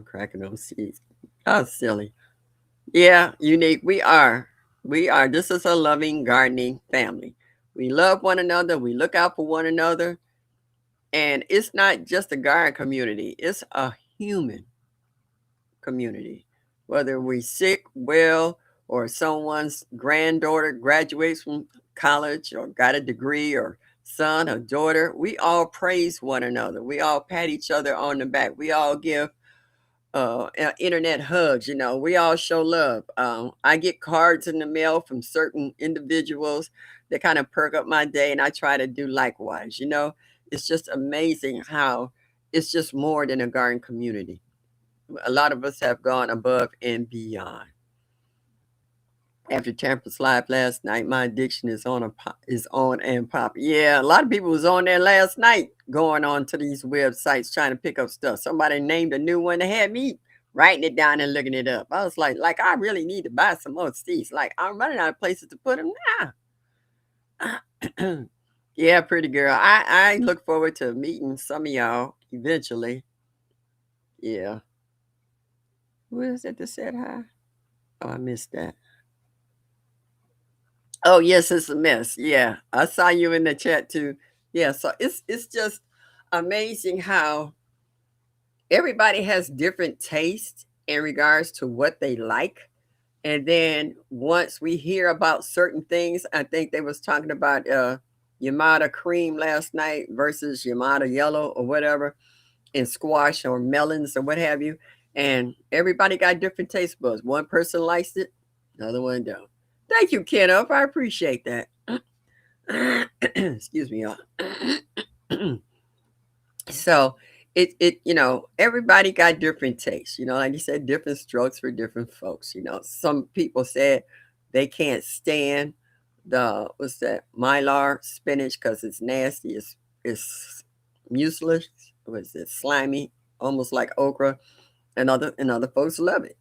cracking those seeds. How silly. Yeah, unique. We are. We are. This is a loving gardening family. We love one another. We look out for one another. And it's not just a garden community, it's a human community. Whether we're sick, well, or someone's granddaughter graduates from college or got a degree, or son or daughter, we all praise one another. We all pat each other on the back. We all give internet hugs. We all show love. I get cards in the mail from certain individuals that kind of perk up my day, and I try to do likewise. It's just amazing how it's just more than a garden community. A lot of us have gone above and beyond. After Temperance Live last night, my addiction is on and pop. Yeah, a lot of people was on there last night going on to these websites trying to pick up stuff. Somebody named a new one that had me writing it down and looking it up. I was like I really need to buy some more seeds. Like I'm running out of places to put them now. Yeah, pretty girl. I look forward to meeting some of y'all eventually. Yeah. Who is it that said hi? Oh, I missed that. Oh, yes, it's a mess. Yeah. I saw you in the chat too. Yeah, so it's just amazing how everybody has different tastes in regards to what they like. And then once we hear about certain things, I think they was talking about Yamada cream last night versus Yamada yellow or whatever, in squash or melons or what have you. And everybody got different taste buds. One person likes it, the other one don't. Thank you, Kenneth. I appreciate that. Excuse me, y'all. So everybody got different tastes. Like you said, different strokes for different folks. Some people said they can't stand the what's that mylar spinach because it's nasty. It's mucilage. Was it slimy, almost like okra? And other folks love it.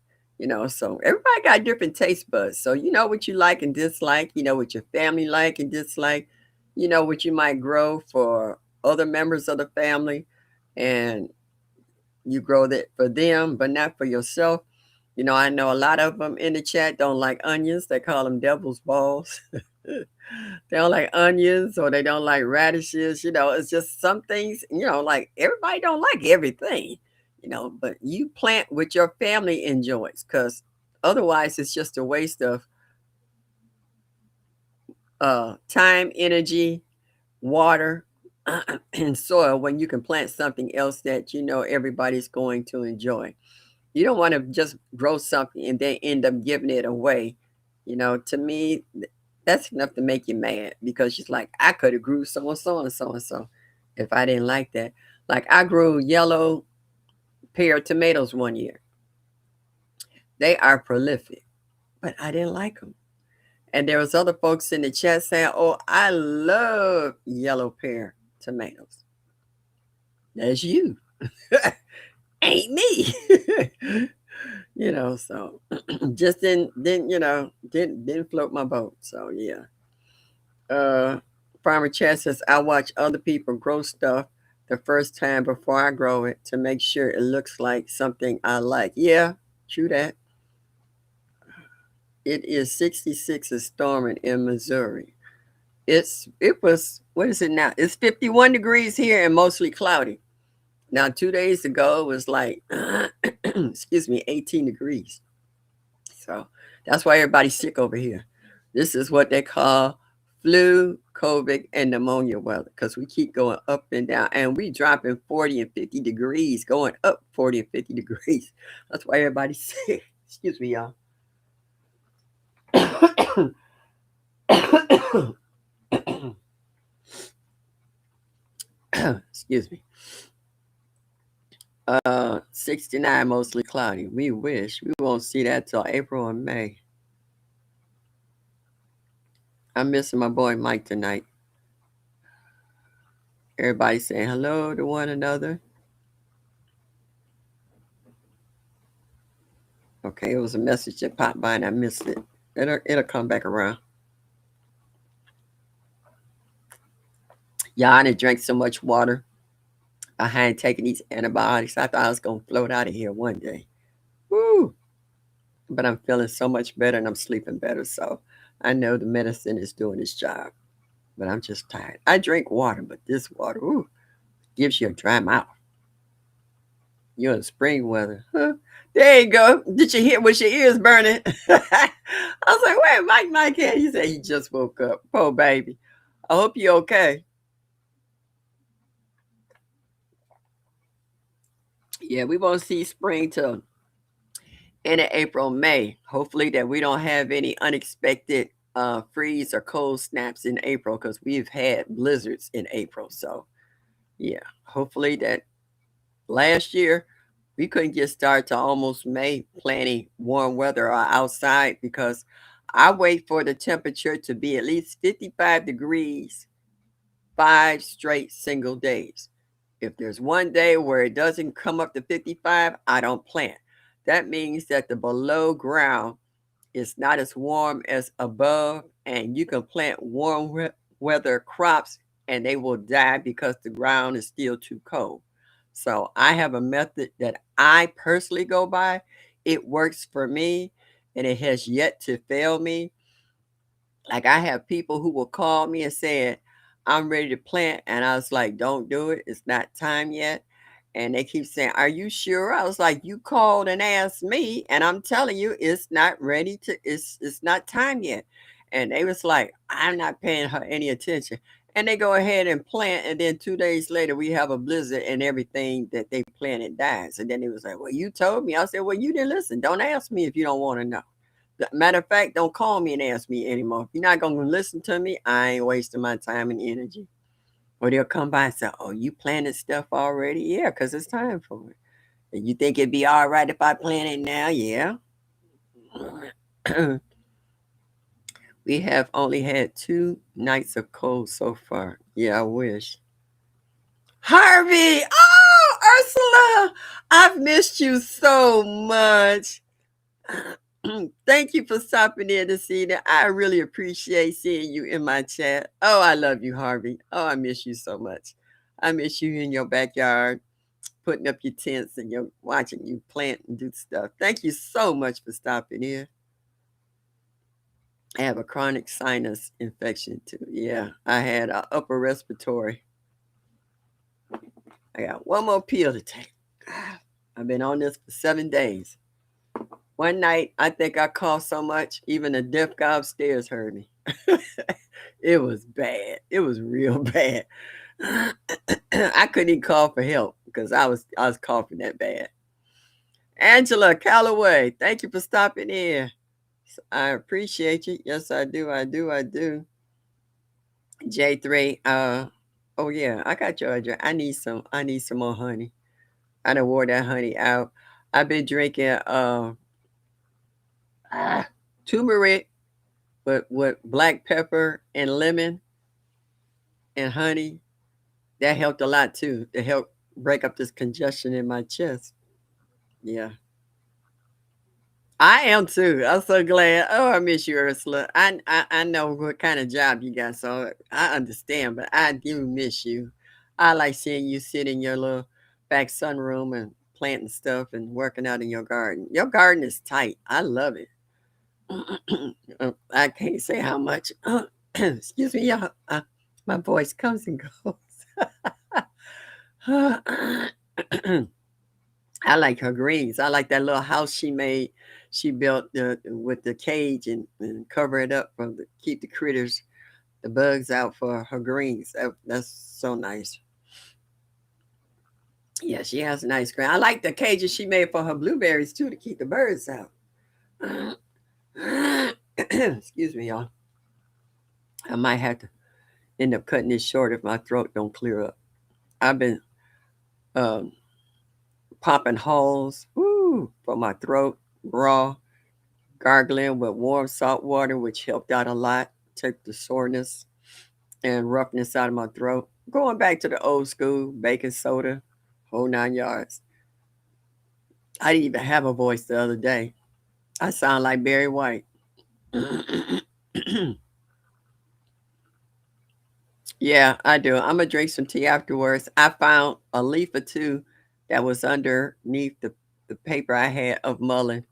So everybody got different taste buds. So you know what you like and dislike. You know what your family like and dislike. You know what you might grow for other members of the family, and you grow that for them, but not for yourself. I know a lot of them in the chat don't like onions. They call them devil's balls. They don't like onions or they don't like radishes. It's just some things, like everybody don't like everything, but you plant what your family enjoys because otherwise it's just a waste of time, energy, water, and soil when you can plant something else that everybody's going to enjoy. You don't want to just grow something and then end up giving it away. To me, that's enough to make you mad because she's like, I could have grew so and so and so and so if I didn't like that. Like I grew yellow pear tomatoes one year. They are prolific, but I didn't like them. And there was other folks in the chat saying, "Oh, I love yellow pear tomatoes." That's you, ain't me. So just didn't float my boat. So yeah. Farmer Chat says, I watch other people grow stuff the first time before I grow it to make sure it looks like something I like. Yeah, true that. It is 66 and storming in Missouri. It was, what is it now? It's 51 degrees here and mostly cloudy. Now 2 days ago it was like excuse me, 18 degrees. So that's why everybody's sick over here. This is what they call flu, COVID, and pneumonia weather because we keep going up and down and we dropping 40 and 50 degrees, going up 40 and 50 degrees. That's why everybody's sick. Excuse me, y'all. Excuse me. 69 mostly cloudy. We wish we won't see that till April and May. I'm missing my boy Mike tonight. Everybody saying hello to one another. Okay, it was a message that popped by and I missed it. It'll come back around. Y'all, I drank so much water. I hadn't taken these antibiotics. I thought I was gonna float out of here one day. Woo! But I'm feeling so much better and I'm sleeping better. So I know the medicine is doing its job. But I'm just tired. I drink water, but this water, gives you a dry mouth. You're in spring weather. Huh? There you go. Did you hear? Was your ears burning? I was like, wait, Mike here. He said he just woke up. Poor baby. I hope you're okay. Yeah, we won't see spring till end of April, May. Hopefully that we don't have any unexpected freeze or cold snaps in April because we've had blizzards in April. So yeah, hopefully that last year we couldn't get started to almost May planning warm weather or outside because I wait for the temperature to be at least 55 degrees 5 straight single days. If there's one day where it doesn't come up to 55, I don't plant. That means that the below ground is not as warm as above, and you can plant warm weather crops and they will die because the ground is still too cold. So I have a method that I personally go by. It works for me and it has yet to fail me. Like I have people who will call me and say, I'm ready to plant. And I was like, don't do it. It's not time yet. And they keep saying, are you sure? I was like, you called and asked me, and I'm telling you, it's not ready to, it's not time yet. And they was like, I'm not paying her any attention. And they go ahead and plant, and then 2 days later we have a blizzard and everything that they planted dies. And then they was like, well, you told me. I said, well, you didn't listen. Don't ask me if you don't want to know. Matter of fact, don't call me and ask me anymore. If you're not going to listen to me, I ain't wasting my time and energy. Or they'll come by and say, oh, you planted stuff already? Yeah, because it's time for it. And you think it'd be all right if I plant it now? Yeah. We have only had 2 nights of cold so far. Yeah, I wish. Harvey! Oh, Ursula! I've missed you so much. Thank you for stopping in this evening. I really appreciate seeing you in my chat. Oh, I love you, Harvey. Oh, I miss you so much. I miss you in your backyard, putting up your tents and you're watching you plant and do stuff. Thank you so much for stopping in. I have a chronic sinus infection too. Yeah, I had an upper respiratory. I got one more pill to take. I've been on this for 7 days. One night, I think I coughed so much, even the deaf guy upstairs heard me. It was bad. It was real bad. I couldn't even call for help because I was coughing that bad. Angela Calloway, thank you for stopping in. I appreciate you. Yes, I do. I do. J3, oh yeah, I got your address. I need some more honey. I done wore that honey out. I've been drinking turmeric with black pepper and lemon and honey. That helped a lot too. To help break up this congestion in my chest. Yeah. I am too. I'm so glad. Oh, I miss you, Ursula. I know what kind of job you got, so I understand, but I do miss you. I like seeing you sit in your little back sunroom and planting stuff and working out in your garden. Your garden is tight. I love it. I can't say how much. Excuse me, y'all. My voice comes and goes. I like her greens. I like that little house she made. She built with the cage and cover it up from keep the critters, the bugs out for her greens. That's so nice. Yeah, she has a nice green. I like the cages she made for her blueberries too to keep the birds out. Excuse me, y'all. I might have to end up cutting this short if my throat don't clear up. I've been popping holes for my throat, raw, gargling with warm salt water, which helped out a lot, took the soreness and roughness out of my throat. Going back to the old school, baking soda, whole 9 yards. I didn't even have a voice the other day. I sound like Barry White. Yeah, I do. I'm gonna drink some tea afterwards. I found a leaf or two that was underneath the paper I had of mullein.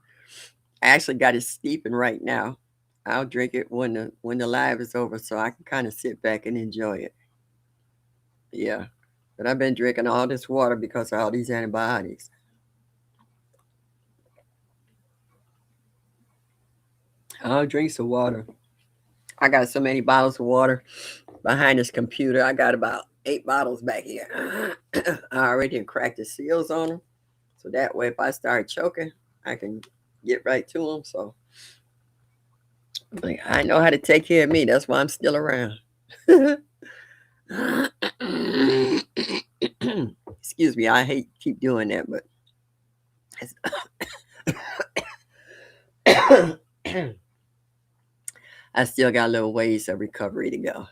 I actually got it steeping right now. I'll drink it when the live is over so I can kind of sit back and enjoy it. Yeah. But I've been drinking all this water because of all these antibiotics. I'll drink some water. I got so many bottles of water behind this computer. I got about 8 bottles back here. I already cracked the seals on them. So that way, if I start choking, I can get right to them. So like, I know how to take care of me. That's why I'm still around. Excuse me. I hate to keep doing that, but I still got a little ways of recovery to go.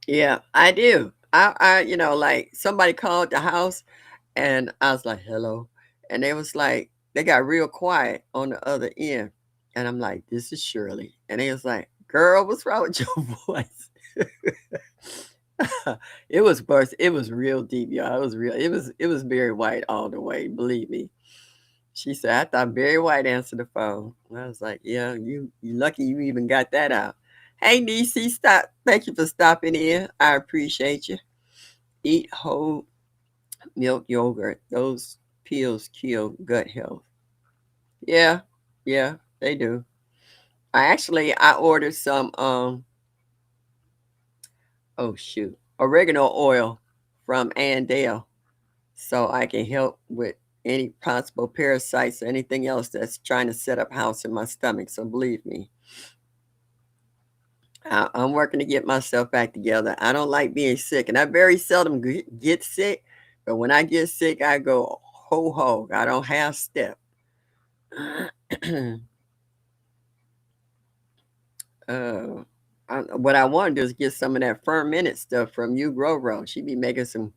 Yeah, I do. Like somebody called the house and I was like, hello. And they was like, they got real quiet on the other end. And I'm like, this is Shirley. And they was like, girl, what's wrong with your voice? It was worse. It was real deep, y'all. It was real. It was Barry White all the way, believe me. She said, I thought Barry White answered the phone. And I was like, yeah, you lucky you even got that out. Hey, DC, stop. Thank you for stopping in. I appreciate you. Eat whole milk yogurt. Those pills kill gut health. Yeah, yeah, they do. I ordered some oh shoot, oregano oil from Andale so I can help with any possible parasites or anything else that's trying to set up house in my stomach. So believe me, I'm working to get myself back together. I don't like being sick, and I very seldom get sick. But when I get sick, I go whole hog. I don't have step. uh, what I want to do is get some of that fermented stuff from you, Grow. She be making some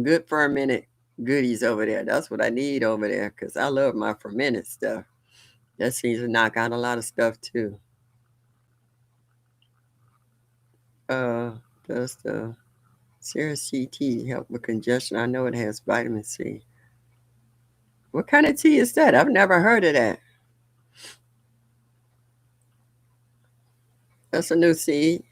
good fermented goodies over there. That's what I need over there because I love my fermented stuff. That seems to knock out a lot of stuff too. Uh, does the Ceres tea help with congestion? I know it has vitamin C. What kind of tea is that? I've never heard of that. That's a new seed.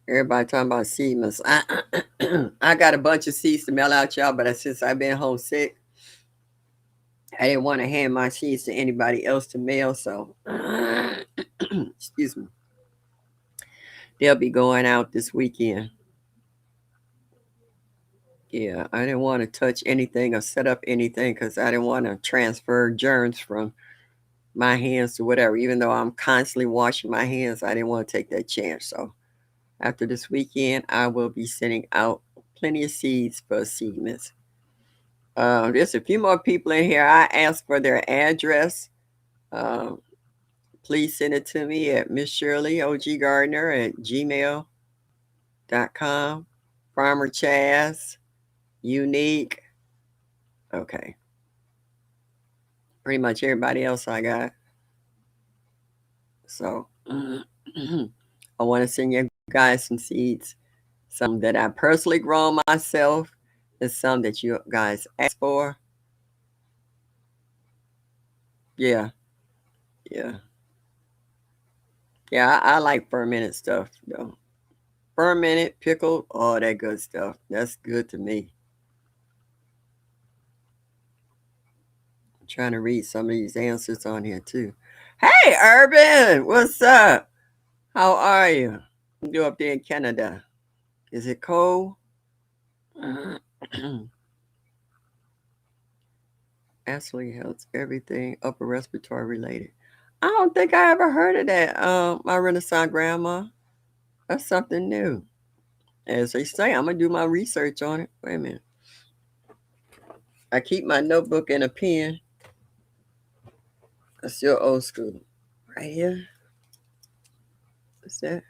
Everybody talking about seed mist. I got a bunch of seeds to mail out, y'all, but since I've been homesick, I didn't want to hand my seeds to anybody else to mail, so excuse me. They'll be going out this weekend. Yeah, I didn't want to touch anything or set up anything because I didn't want to transfer germs from my hands to whatever. Even though I'm constantly washing my hands, I didn't want to take that chance. So after this weekend, I will be sending out plenty of seeds for seed mist. There's a few more people in here. I asked for their address. Um, please send it to me at Miss Shirley OG Gardner at gmail.com. Farmer Chaz, Unique. Okay. Pretty much everybody else I got. So I want to send you guys some seeds. Some that I personally grown myself, and some that you guys asked for. Yeah, yeah, yeah. I like fermented stuff though. Fermented, pickled, all that good stuff. That's good to me. I'm trying to read some of these answers on here too. Hey, Urban, what's up? How are you? You up there in Canada? Is it cold? Absolutely helps everything upper respiratory related. I don't think I ever heard of that. My Renaissance grandma. That's something new. As they say, I'm gonna do my research on it. Wait a minute. I keep my notebook and a pen. That's still old school. Right here. What's that?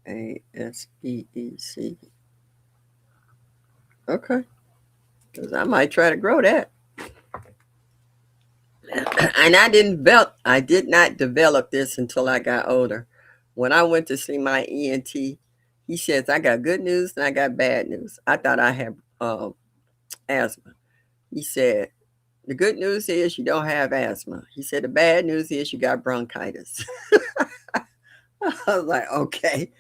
ASEEC. Okay. Because I might try to grow that. And I did not develop this until I got older. When I went to see my ENT, he says I got good news and I got bad news. I thought I had asthma. He said the good news is you don't have asthma. He said the bad news is you got bronchitis. I was like, okay.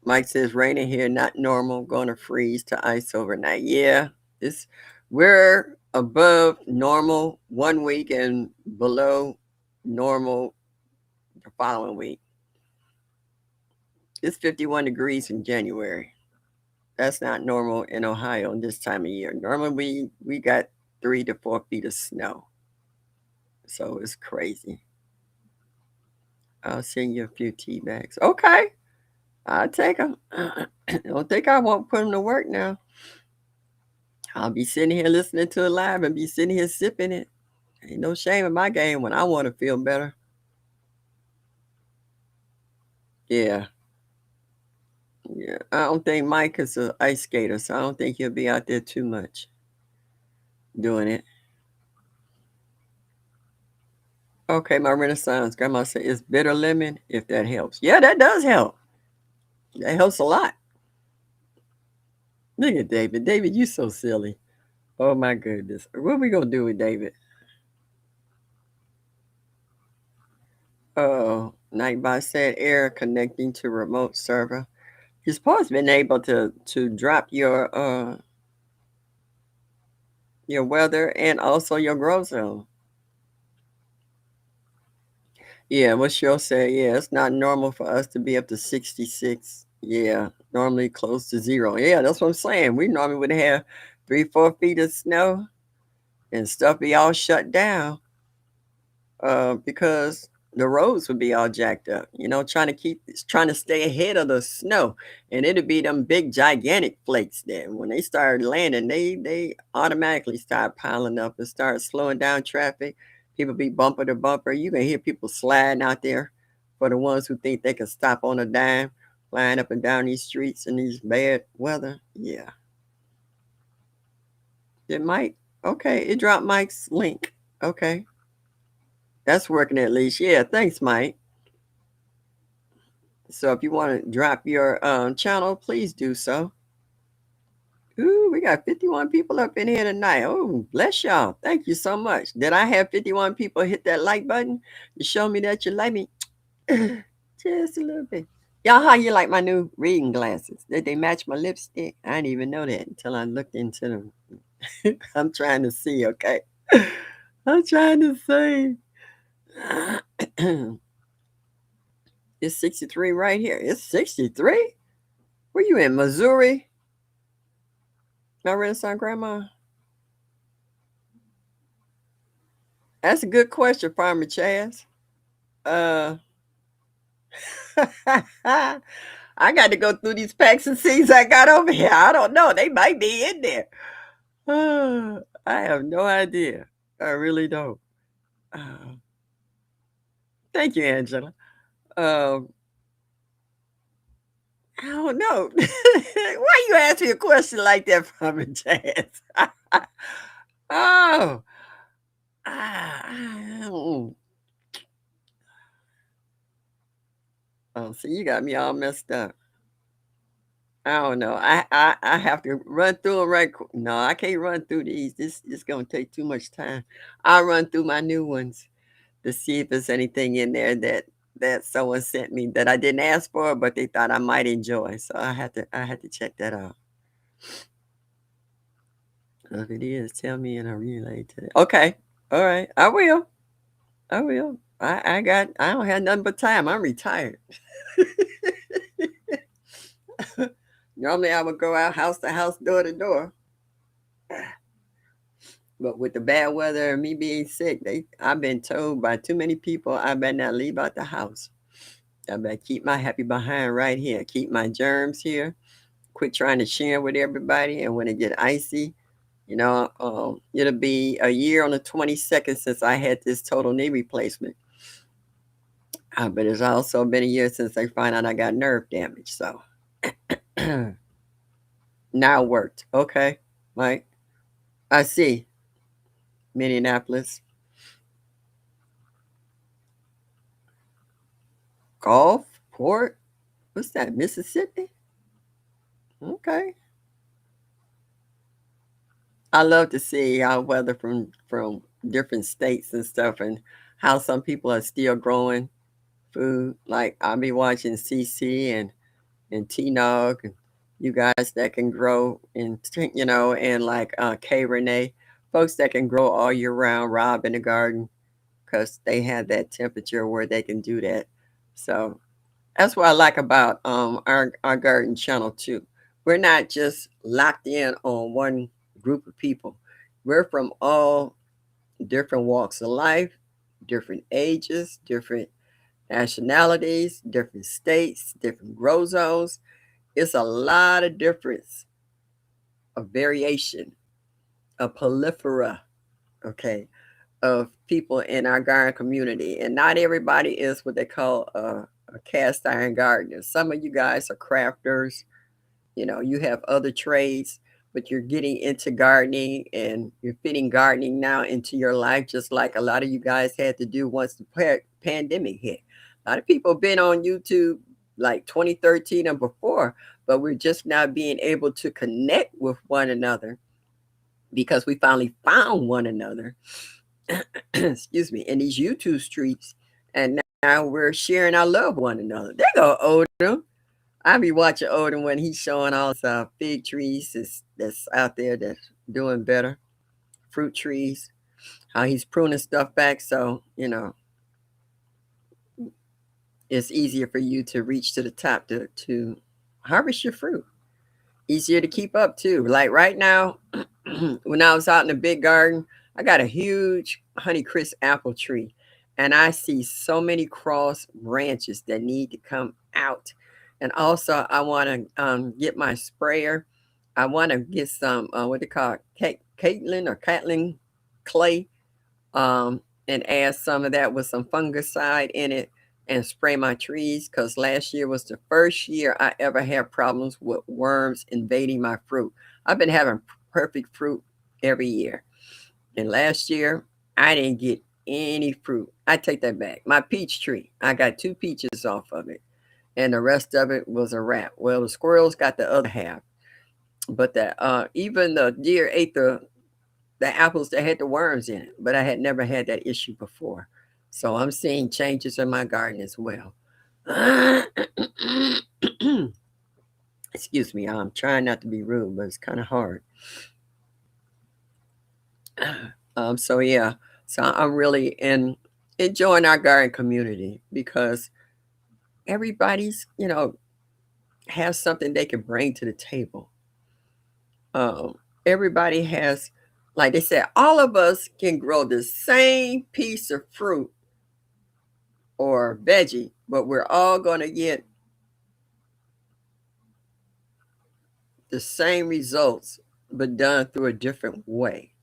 Mike says raining here, not normal, gonna freeze to ice overnight. Yeah, we're above normal 1 week and below normal the following week. It's 51 degrees in January. That's not normal in Ohio this time of year. Normally we got 3 to 4 feet of snow. So it's crazy. I'll send you a few tea bags. Okay. I'll take them. Don't think I won't put them to work now. I'll be sitting here listening to it live and be sitting here sipping it. Ain't no shame in my game when I want to feel better. Yeah. Yeah. I don't think Mike is an ice skater, so I don't think he'll be out there too much doing it. Okay, my Renaissance grandma said it's bitter lemon if that helps. Yeah, that does help. That helps a lot. Look at David. David, you so silly. Oh my goodness. What we gonna do with David? Oh, Nightbot said error connecting to remote server. You're supposed to been able to drop your weather and also your grow zone. Yeah, what she'll say, yeah, it's not normal for us to be up to 66. Yeah, normally close to zero. Yeah, that's what I'm saying. We normally would have 3, 4 feet of snow and stuff be all shut down because the roads would be all jacked up, trying to stay ahead of the snow. And it'd be them big gigantic flakes there. When they started landing, they automatically start piling up and start slowing down traffic. People be bumper to bumper. You can hear people sliding out there for the ones who think they can stop on a dime, flying up and down these streets in these bad weather. Yeah. It might. Okay, it dropped Mike's link. Okay. That's working at least. Yeah, thanks, Mike. So if you want to drop your channel, please do so. Ooh, we got 51 people up in here tonight. Oh, bless y'all. Thank you so much. Did I have 51 people hit that like button to show me that you like me? Just a little bit. Y'all, how you like my new reading glasses? Did they match my lipstick? I didn't even know that until I looked into them. I'm trying to see, okay? I'm trying to see. It's 63 right here. It's 63? Where you in, Missouri? My Renaissance grandma? That's a good question, Farmer Chaz. Uh, I got to go through these packs and seeds I got over here. I don't know. They might be in there. I have no idea. I really don't. Thank you, Angela. Um, I don't know. Why you ask me a question like that, Farmer Chaz? Oh, oh, see, you got me all messed up. I don't know. I have to run through them right. No, I can't run through these. This is gonna take too much time. I'll run through my new ones to see if there's anything in there that someone sent me that I didn't ask for, but they thought I might enjoy. So I had to check that out. If it is, tell me and I'll relay to it. Okay. All right. I will. I will. I don't have nothing but time. I'm retired. Normally I would go out house to house, door to door. But with the bad weather and me being sick, I've been told by too many people I better not leave out the house. I better keep my happy behind right here. Keep my germs here. Quit trying to share with everybody. And when it get icy, it'll be a year on the 22nd since I had this total knee replacement. But it's also been a year since they find out I got nerve damage. So now it worked. Okay, Mike. I see. Minneapolis. Gulfport. What's that? Mississippi? Okay. I love to see how weather from different states and stuff and how some people are still growing food. Like I'll be watching CC and T-Nog and you guys that can grow and like K Renee, folks that can grow all year round, Rob in the garden, because they have that temperature where they can do that. So that's what I like about our garden channel too. We're not just locked in on one group of people. We're from all different walks of life, different ages, different nationalities, different states, different grow zones. It's a lot of difference of variation a prolifera, okay, of people in our garden community. And not everybody is what they call a cast iron gardener. Some of you guys are crafters, you have other trades, but you're getting into gardening and you're fitting gardening now into your life, just like a lot of you guys had to do once the pandemic hit. A lot of people have been on YouTube like 2013 and before, but we're just now being able to connect with one another because we finally found one another, excuse me, in these YouTube streets. And now we're sharing our love with one another. There go Odom. I be watching Odin when he's showing all his fig trees that's out there that's doing better, fruit trees, how he's pruning stuff back. So, it's easier for you to reach to the top to harvest your fruit. Easier to keep up too. Like right now, when I was out in the big garden, I got a huge Honeycrisp apple tree, and I see so many cross branches that need to come out. And also, I want to get my sprayer. I want to get some what they call it, Catlin clay, and add some of that with some fungicide in it and spray my trees, because last year was the first year I ever had problems with worms invading my fruit. I've been having perfect fruit every year. And last year, I didn't get any fruit. I take that back. My peach tree, I got 2 peaches off of it, and the rest of it was a wrap. Well, the squirrels got the other half, but even the deer ate the apples that had the worms in it. But I had never had that issue before, so I'm seeing changes in my garden as well. Excuse me, I'm trying not to be rude, but it's kind of hard. So yeah, so I'm really enjoying our garden community because everybody's, has something they can bring to the table. Everybody has, like they said, all of us can grow the same piece of fruit or veggie, but we're all going to get the same results, but done through a different way.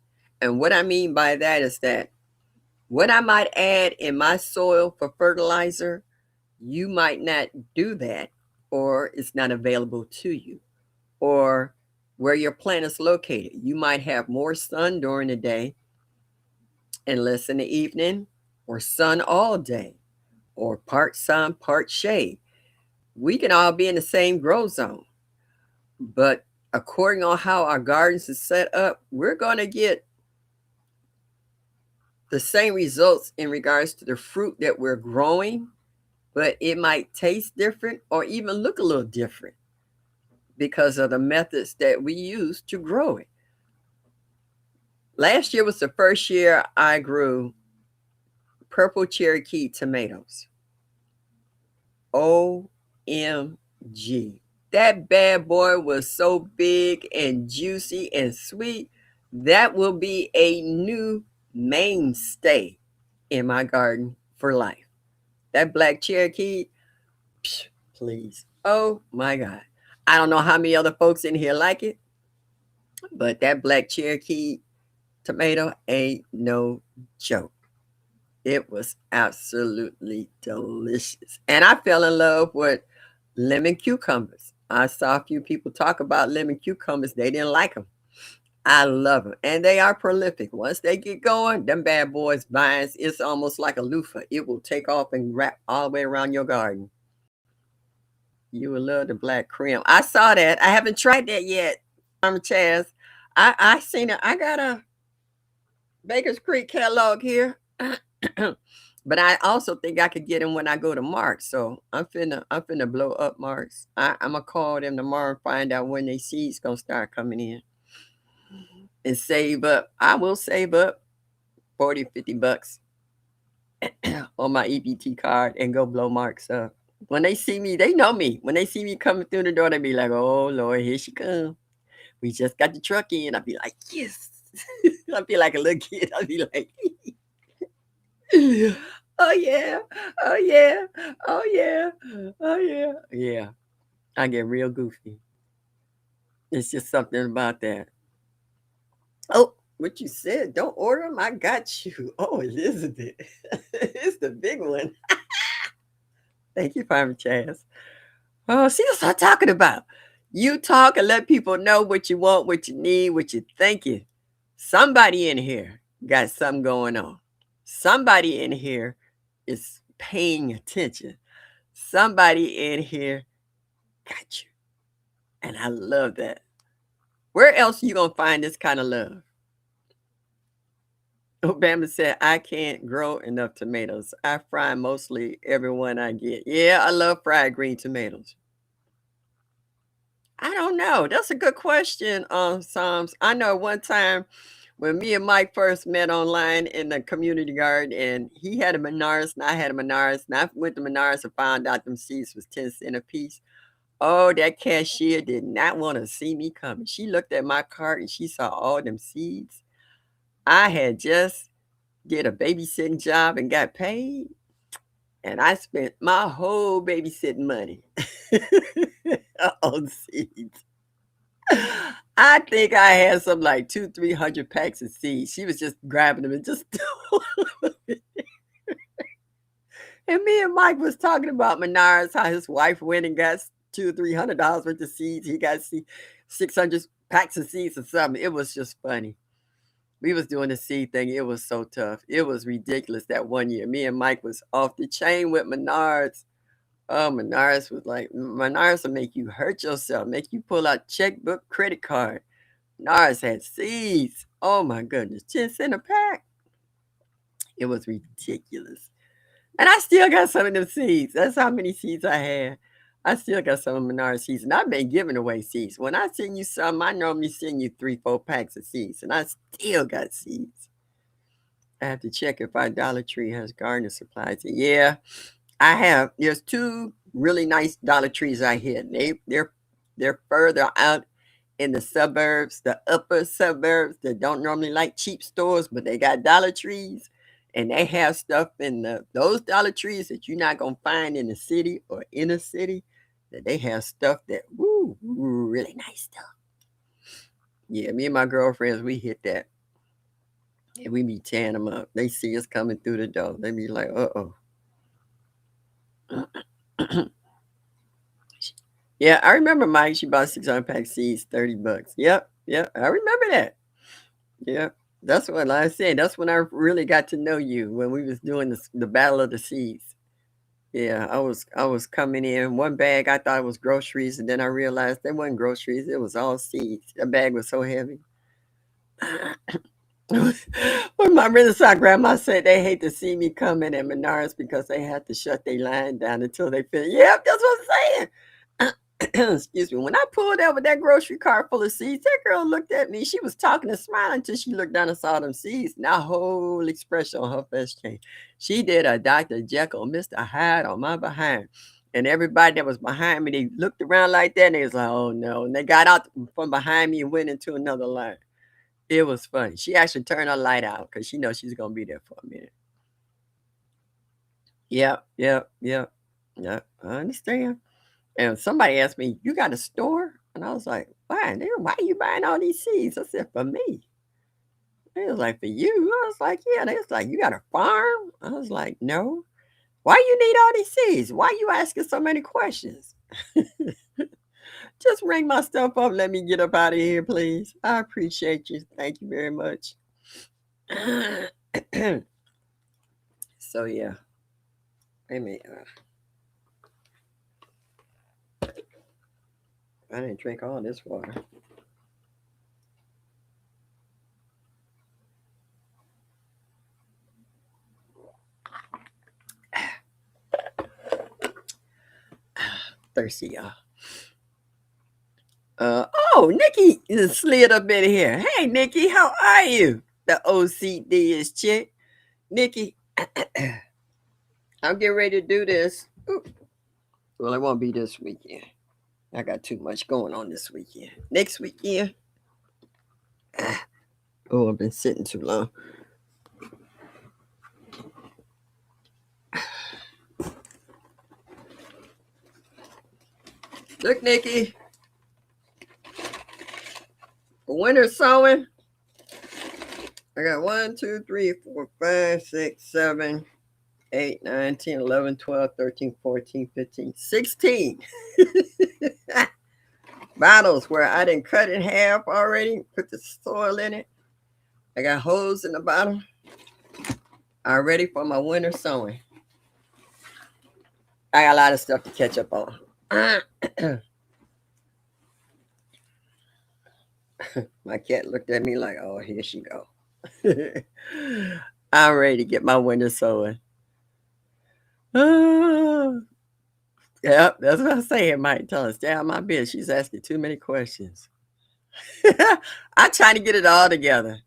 And what I mean by that is that what I might add in my soil for fertilizer, you might not do that, or it's not available to you, or where your plant is located. You might have more sun during the day and less in the evening, or sun all day, or part sun, part shade. We can all be in the same grow zone, but according on how our gardens is set up, we're going to get the same results in regards to the fruit that we're growing, but it might taste different or even look a little different because of the methods that we use to grow it. Last year was the first year I grew purple Cherokee tomatoes. OMG. That bad boy was so big and juicy and sweet. That will be a new mainstay in my garden for life. That black Cherokee, please. Oh my God. I don't know how many other folks in here like it, but that black Cherokee tomato ain't no joke. It was absolutely delicious. And I fell in love with lemon cucumbers. I saw a few people talk about lemon cucumbers. They didn't like them. I love them. And they are prolific. Once they get going, them bad boys vines, it's almost like a loofah. It will take off and wrap all the way around your garden. You will love the black krim. I saw that. I haven't tried that yet. I'm Chaz. I seen it. I got a Baker's Creek catalog here. But I also think I could get them when I go to Mark's. So I'm finna blow up Mark's. I'm gonna call them tomorrow and find out when their seeds gonna start coming in and save up. I will save up 40, 50 bucks on my EBT card and go blow Mark's up. When they see me, they know me. When they see me coming through the door, they be like, "Oh Lord, here she come. We just got the truck in." I'll be like, "Yes." I'll be like a little kid. I'll be like, "Oh yeah, oh yeah, oh yeah, oh yeah." Yeah, I get real goofy. It's just something about that. Oh, what you said. Don't order them. I got you. Oh, Elizabeth. It's the big one. Thank you, Farmer Chaz. Oh, see, that's what I'm talking about. You talk and let people know what you want, what you need, what you're thinking. Somebody in here got something going on. Somebody in here is paying attention. Somebody in here got you. And I love that. Where else you gonna find this kind of love? Obama said, I can't grow enough tomatoes. I fry mostly every one I get. Yeah, I love fried green tomatoes. I don't know. That's a good question, Psalms. I know one time when me and Mike first met online in the community garden, and he had a Menards and I had a Menards, and I went to Menards and found out them seeds was 10 cents a piece. Oh, that cashier did not want to see me coming. She looked at my cart and she saw all them seeds. I had just did a babysitting job and got paid, and I spent my whole babysitting money on seeds. I think I had some like 200-300 packs of seeds. She was just grabbing them and just and me and Mike was talking about Menards, how his wife went and got $200-300 worth of seeds. He got 600 packs of seeds or something. It was just funny. We was doing the seed thing. It was so tough. It was ridiculous that one year. Me and Mike was off the chain with Menards. Oh, Menards was like, Menards will make you hurt yourself, make you pull out checkbook, credit card. Menards had seeds. Oh my goodness, 10 cents a pack. It was ridiculous. And I still got some of them seeds. That's how many seeds I had. I still got some of Menards seeds. And I've been giving away seeds. When I send you some, I normally send you 3-4 packs of seeds. And I still got seeds. I have to check if our Dollar Tree has gardening supplies. Yeah, I have. There's 2 really nice Dollar Trees I hit. They're further out in the suburbs, the upper suburbs that don't normally like cheap stores, but they got Dollar Trees, and they have stuff in those Dollar Trees that you're not gonna find in the city or inner city. That they have stuff that really nice stuff. Yeah, me and my girlfriends, we hit that. And we be tearing them up. They see us coming through the door. They be like, uh-oh. Yeah, I remember Mike. She bought 600 pack seeds, $30. Yep, I remember that. Yeah, that's what I said. That's when I really got to know you when we was doing the battle of the seeds. Yeah, I was coming in one bag. I thought it was groceries, and then I realized they wasn't groceries. It was all seeds. The bag was so heavy. When my Renaissance grandma said they hate to see me coming at Menards because they had to shut their line down until they finish. Yep, that's what I'm saying. Excuse me. When I pulled out with that grocery cart full of seeds, that girl looked at me. She was talking and smiling until she looked down and saw them seeds. Now, whole expression on her face changed. She did a Dr. Jekyll, Mr. Hyde on my behind. And everybody that was behind me, they looked around like that and they was like, oh no. And they got out from behind me and went into another line. It was funny. She actually turned her light out because she knows she's going to be there for a minute. Yep. I understand. And somebody asked me, you got a store? And I was like, why? Why are you buying all these seeds? I said, for me. They was like, for you? I was like, yeah. They was like, you got a farm? I was like, no. Why you need all these seeds? Why you asking so many questions? Just ring my stuff up. Let me get up out of here, please. I appreciate you. Thank you very much. So, yeah. I mean, I didn't drink all this water. Thirsty, y'all. Oh, Nikki slid up in here. Hey, Nikki, how are you? The OCD is chick. Nikki, I'm getting ready to do this. Ooh. Well, it won't be this weekend. I got too much going on this weekend. Next weekend. Oh, I've been sitting too long. Look, Nikki. Winter sowing. I got 1, 2, 3, 4, 5, 6, 7, 8, 9, 10, 11, 12, 13, 14, 15, 16 bottles where I didn't cut in half already, put the soil in it. I got holes in the bottom. I'm ready for my winter sowing. I got a lot of stuff to catch up on. My cat looked at me like, oh, here she go. I'm ready to get my winter sowing. Yep, that's what I say. It might tell us, down my bitch. She's asking too many questions. I'm trying to get it all together.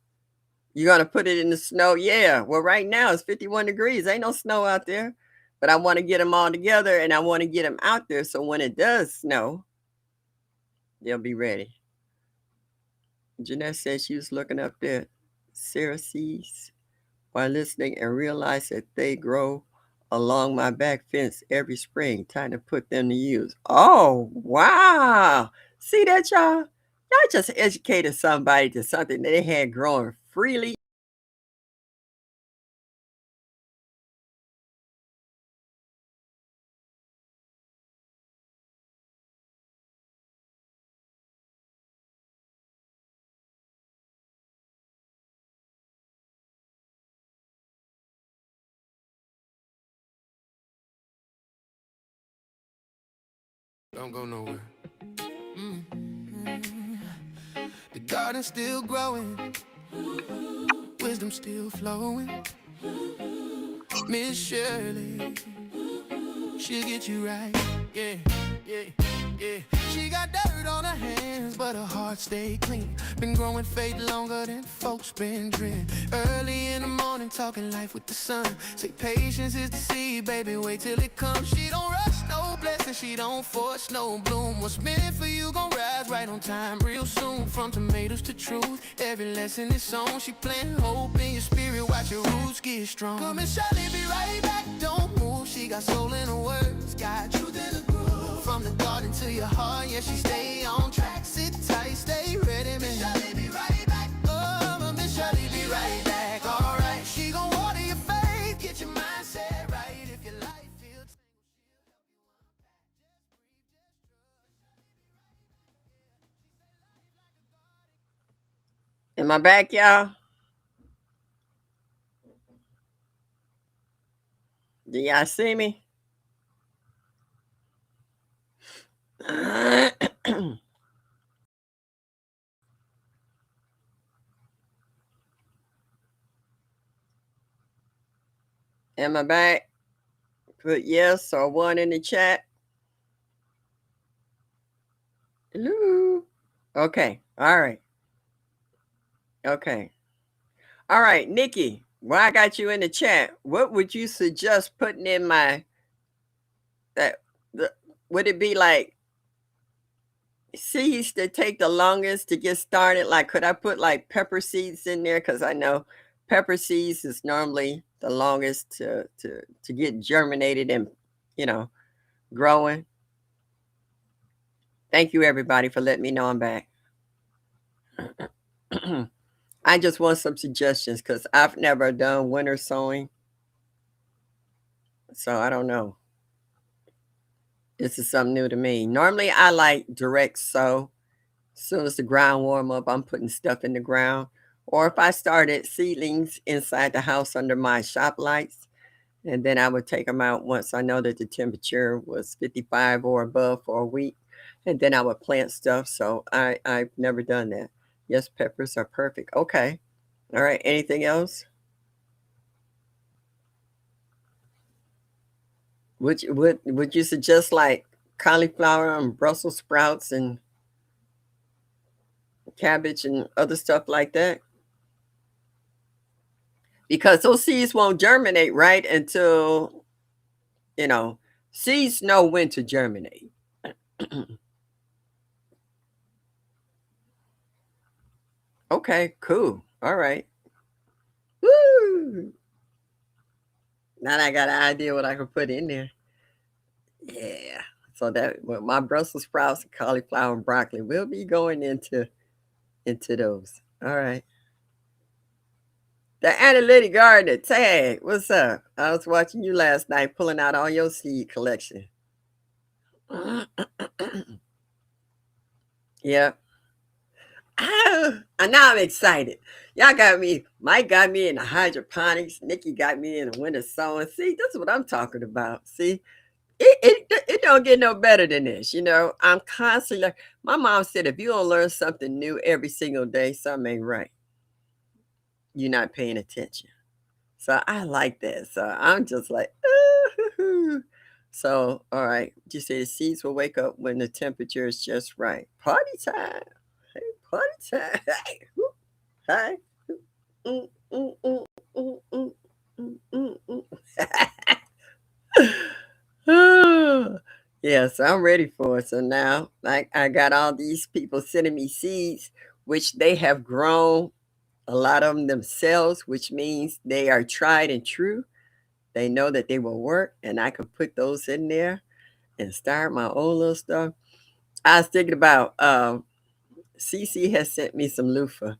You gonna put it in the snow? Yeah. Well, right now it's 51 degrees. Ain't no snow out there. But I want to get them all together and I want to get them out there so when it does snow, they'll be ready. Jeanette said she was looking up there Sarah seeds while listening and realized that they grow along my back fence every spring. Time to put them to use. Oh, wow. See that, y'all? Y'all just educated somebody to something that they had growing freely. Don't go nowhere. The garden's still growing, wisdom still flowing. Miss Shirley, she'll get you right. Yeah, yeah, yeah. She got dirt on her hands, but her heart stay clean. Been growing faith longer than folks been dreaming. Early in the morning, talking life with the sun. Say patience is the seed, baby, wait till it comes. She don't rush no blessing, she don't force no bloom. What's meant for you gon' rise right on time real soon. From tomatoes to truth, every lesson is sown. She planting hope in your spirit, watch your roots get strong. Come and Shirley, be right back, don't move. She got soul in her words, got truth in her groove. From the garden to your heart, yeah, she stay on track. Sit tight, stay ready, Miss Shirley, be right back. Oh, Miss Shirley, be right back. All right, she gon' water your faith, get your mindset right. If your life feels Am I back, y'all? Do y'all see me? Am I back? Put yes or one in the chat. Hello. Okay. All right. Okay. All right, Nikki. Well, I got you in the chat. What would you suggest putting in my that the would it be like seeds that take the longest to get started? Like could I put like pepper seeds in there? Because I know pepper seeds is normally the longest to get germinated and you know growing. Thank you everybody for letting me know I'm back. I just want some suggestions because I've never done winter sowing. So I don't know. This is something new to me. Normally I like direct sow. As soon as the ground warm up, I'm putting stuff in the ground. Or if I started seedlings inside the house under my shop lights, and then I would take them out once I know that the temperature was 55 or above for a week. And then I would plant stuff. So I've never done that. Yes, peppers are perfect. Okay. All right. Anything else? Would you suggest like cauliflower and Brussels sprouts and cabbage and other stuff like that? Because those seeds won't germinate right until seeds know when to germinate. Okay, cool. All right. Woo! Now I got an idea what I can put in there. Yeah. So that my Brussels sprouts, cauliflower, and broccoli will be going into those. All right. The analytic gardener, Tag, what's up? I was watching you last night pulling out all your seed collection. Yeah. And now I'm excited. Y'all got me. Mike got me in the hydroponics. Nikki got me in the winter sowing. See, this is what I'm talking about. See, it don't get no better than this. I'm constantly like, my mom said, if you don't learn something new every single day, something ain't right. You're not paying attention. So I like that. So I'm just like, ooh. So, all right. You say the seeds will wake up when the temperature is just right. Party time. Hey, party time. Hey, whoop, hey. Mm, mm, mm, mm, mm, mm, mm, mm. Yeah, so I'm ready for it. So now, like, I got all these people sending me seeds, which they have grown a lot of them themselves, which means they are tried and true. They know that they will work, and I can put those in there and start my own little stuff. I was thinking about Cece has sent me some loofah,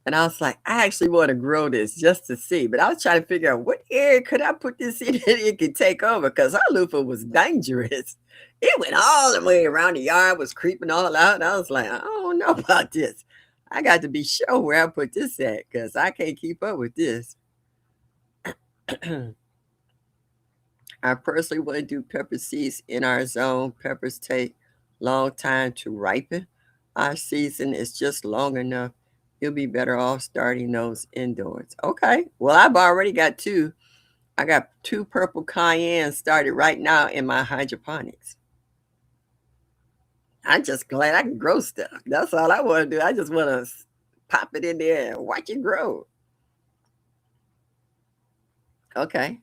and I was like, I actually want to grow this just to see. But I was trying to figure out what area could I put this in that it could take over because our loofah was dangerous. It went all the way around the yard, was creeping all out. And I was like, I don't know about this. I got to be sure where I put this at because I can't keep up with this. I personally want to do pepper seeds in our zone. Peppers take long time to ripen. Our season is just long enough. You'll be better off starting those indoors. Okay. Well, I've already got two. I got two purple cayenne started right now in my hydroponics. I'm just glad I can grow stuff. That's all I want to do. I just want to pop it in there and watch it grow. Okay.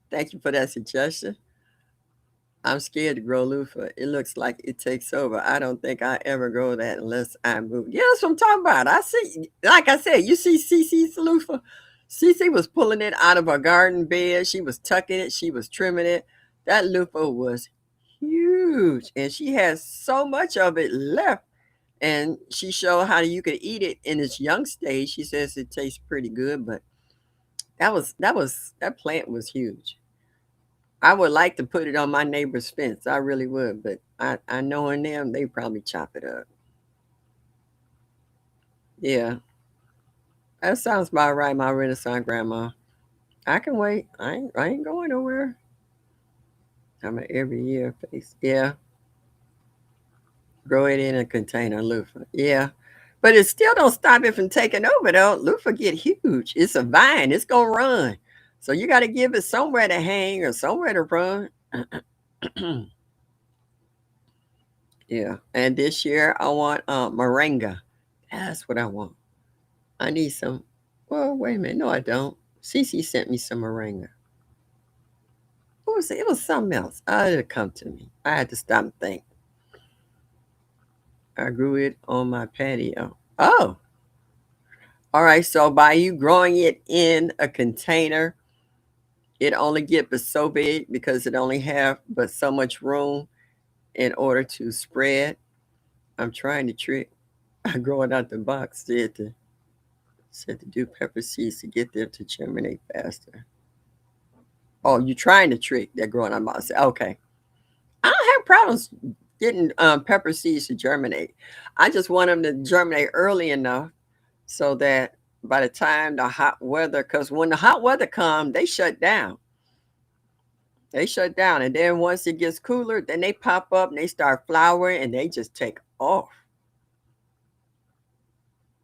Thank you for that suggestion. I'm scared to grow loofah. It looks like it takes over. I don't think I ever grow that unless I move. Yeah, that's what I'm talking about. I see, like I said, you see Cece's loofah. Cece was pulling it out of her garden bed. She was tucking it. She was trimming it. That loofah was huge, and she has so much of it left. And she showed how you could eat it in its young stage. She says it tastes pretty good, but that plant was huge. I would like to put it on my neighbor's fence. I really would, but I knowing them, they probably chop it up. Yeah, that sounds about right, my Renaissance grandma. I can wait. I ain't going nowhere. I'm an every year face. Yeah, grow it in a container, loofah. Yeah, but it still don't stop it from taking over though. Loofah get huge. It's a vine. It's gonna run. So you got to give it somewhere to hang or somewhere to run. Yeah, and this year I want moringa. That's what I want. I need some. Well, wait a minute. No, I don't. Cece sent me some moringa. What was it? It was something else. It'll come to me. I had to stop and think. I grew it on my patio. Oh, all right. So by you growing it in a container, it only get but so big because it only have but so much room in order to spread. I'm trying to trick. I grow it out the box. Said to do pepper seeds to get them to germinate faster. Oh, you're trying to trick they're growing on moss. Okay. I don't have problems getting pepper seeds to germinate. I just want them to germinate early enough so that by the time the hot weather, because when the hot weather comes, they shut down. They shut down. And then once it gets cooler, then they pop up and they start flowering and they just take off.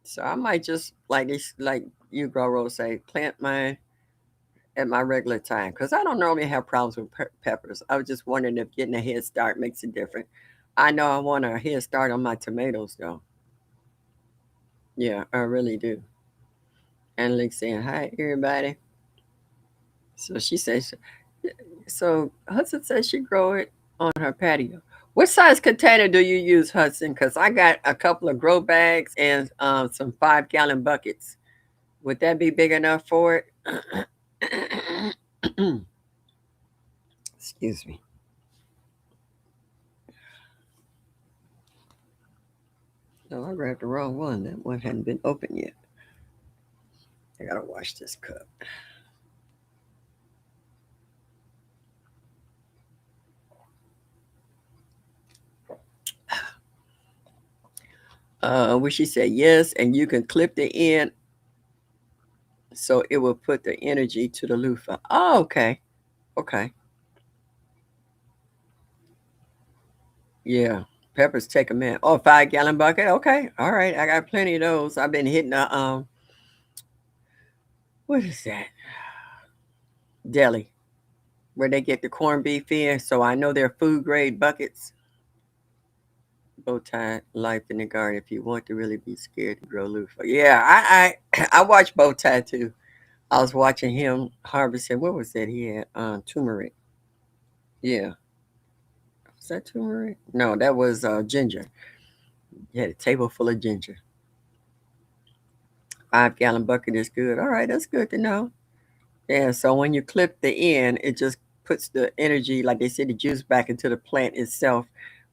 So I might just like this, like you, Goro, say, plant mine at my regular time because I don't normally have problems with peppers. I was just wondering if getting a head start makes a difference. I know I want a head start on my tomatoes though. Yeah, I really do. And like saying hi everybody. So she says, so Hudson says she grow it on her patio. What size container do you use, Hudson? Because I got a couple of grow bags and some 5-gallon buckets. Would that be big enough for it? Excuse me. No, I grabbed the wrong one. That one hadn't been opened yet. I gotta wash this cup. Where she said yes, and you can clip the end so it will put the energy to the loofah. Oh, okay. Okay. Yeah. Peppers take a minute. Oh, 5 gallon bucket. Okay. All right. I got plenty of those. I've been hitting a what is that? Deli. Where they get the corned beef in. So I know they're food grade buckets. Bowtie life in the garden. If you want to really be scared to grow loofah. Yeah, I watch Bowtie too. I was watching him harvesting. What was that? He had turmeric. Yeah. Was that turmeric? No, that was ginger. He had a table full of ginger. 5 gallon bucket is good. All right, that's good to know. Yeah, so when you clip the end, it just puts the energy, like they said, the juice back into the plant itself,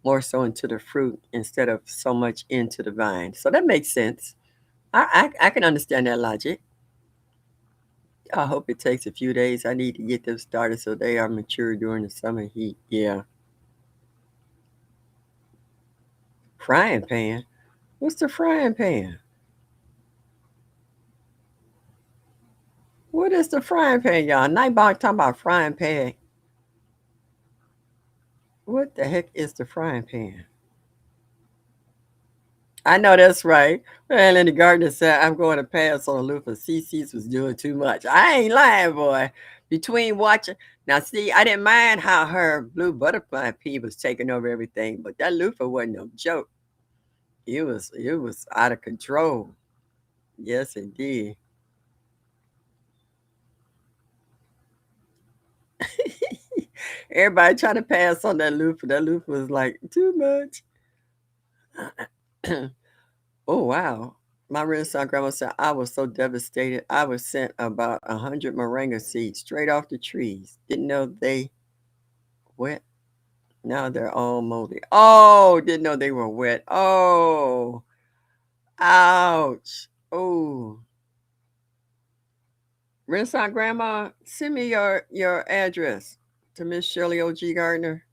more so into the fruit instead of so much into the vine. So that makes sense. I can understand that logic. I hope it takes a few days. I need to get them started so they are mature during the summer heat. Yeah. Frying pan. What's the frying pan? What is the frying pan, y'all? Nightbot talking about frying pan. What the heck is the frying pan? I know that's right. Well, in the garden said, I'm going to pass on the loofah. CC's was doing too much. I ain't lying, boy. Between watching, now see, I didn't mind how her blue butterfly pea was taking over everything, but that loofah wasn't no joke. It was out of control. Yes, indeed. Everybody trying to pass on that loofah. That loofah was like too much. Oh wow. My Renaissance grandma said I was so devastated. I was sent about 100 moringa seeds straight off the trees. Didn't know they wet. Now they're all moldy. Oh, didn't know they were wet. Oh, ouch. Oh, Renaissance grandma, send me your address to Miss Shirley O.G. Gardner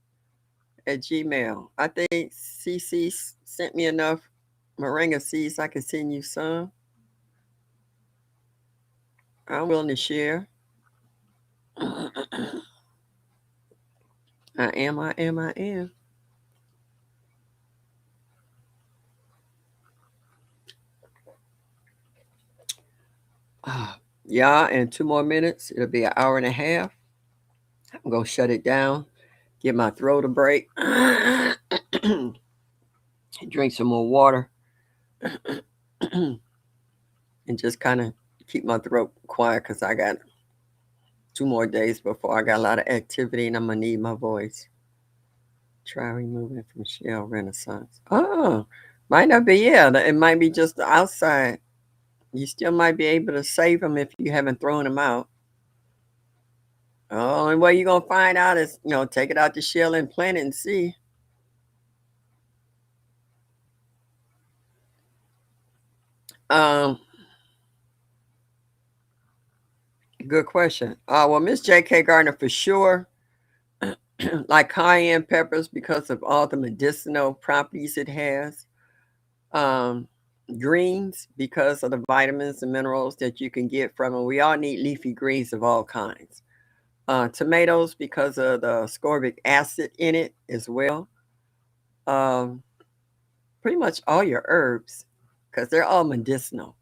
at Gmail. I think CC sent me enough moringa seeds I can send you some. I'm willing to share. I am. Yeah, in 2 more minutes, it'll be an hour and a half. I'm gonna shut it down, give my throat a break, drink some more water, and just kind of keep my throat quiet because I got 2 more days before I got a lot of activity and I'm gonna need my voice. Try removing from Shell Renaissance. Oh, might not be. Yeah, it might be just the outside. You still might be able to save them if you haven't thrown them out. Only way you're gonna find out is take it out the shell and plant it and see. Um, Good question. Well, Miss J.K. Gardner for sure, like cayenne peppers because of all the medicinal properties it has. Um, Greens because of the vitamins and minerals that you can get from them. We all need leafy greens of all kinds. Tomatoes because of the ascorbic acid in it as well. Um, Pretty much all your herbs because they're all medicinal.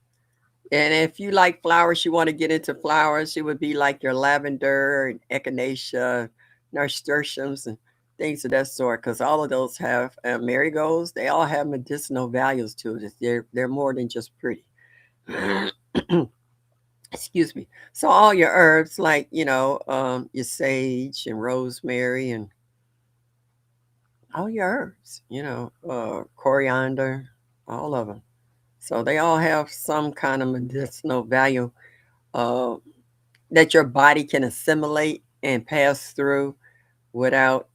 And if you like flowers, you want to get into flowers, it would be like your lavender and echinacea, nasturtiums, and things of that sort. Because all of those have marigolds. They all have medicinal values to it. They're more than just pretty. Excuse me. So all your herbs, like your sage and rosemary and all your herbs, coriander, all of them. So they all have some kind of medicinal value uh, that your body can assimilate and pass through without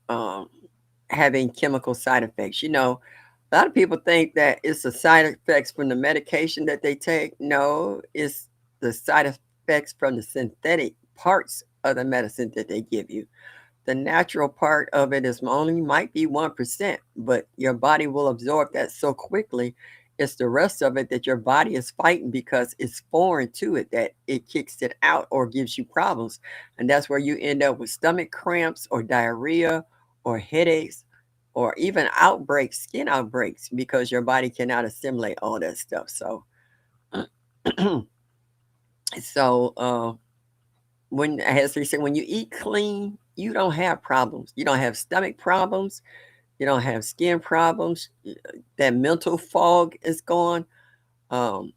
having chemical side effects. A lot of people think that it's the side effects from the medication that they take. No, it's the side effects from the synthetic parts of the medicine that they give you. The natural part of it is only might be 1%, but your body will absorb that so quickly. It's the rest of it that your body is fighting because it's foreign to it that it kicks it out or gives you problems. And that's where you end up with stomach cramps or diarrhea or headaches or even outbreaks, skin outbreaks, because your body cannot assimilate all that stuff. So, so when, as they say, when you eat clean, you don't have problems. You don't have stomach problems. You don't have skin problems. That mental fog is gone. Um,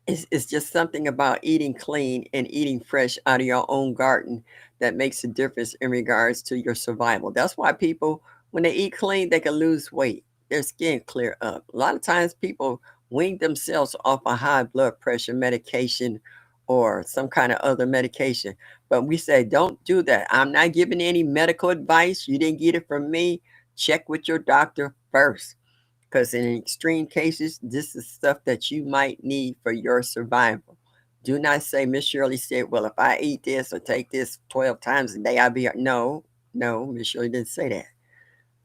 it's just something about eating clean and eating fresh out of your own garden that makes a difference in regards to your survival. That's why people, when they eat clean, they can lose weight. Their skin clear up. A lot of times people wean themselves off a high blood pressure medication or some kind of other medication. But we say, don't do that. I'm not giving any medical advice. You didn't get it from me. Check with your doctor first. Because in extreme cases, this is stuff that you might need for your survival. Do not say, Miss Shirley said, well, if I eat this or take this 12 times a day, I'll be. No, no, Miss Shirley didn't say that.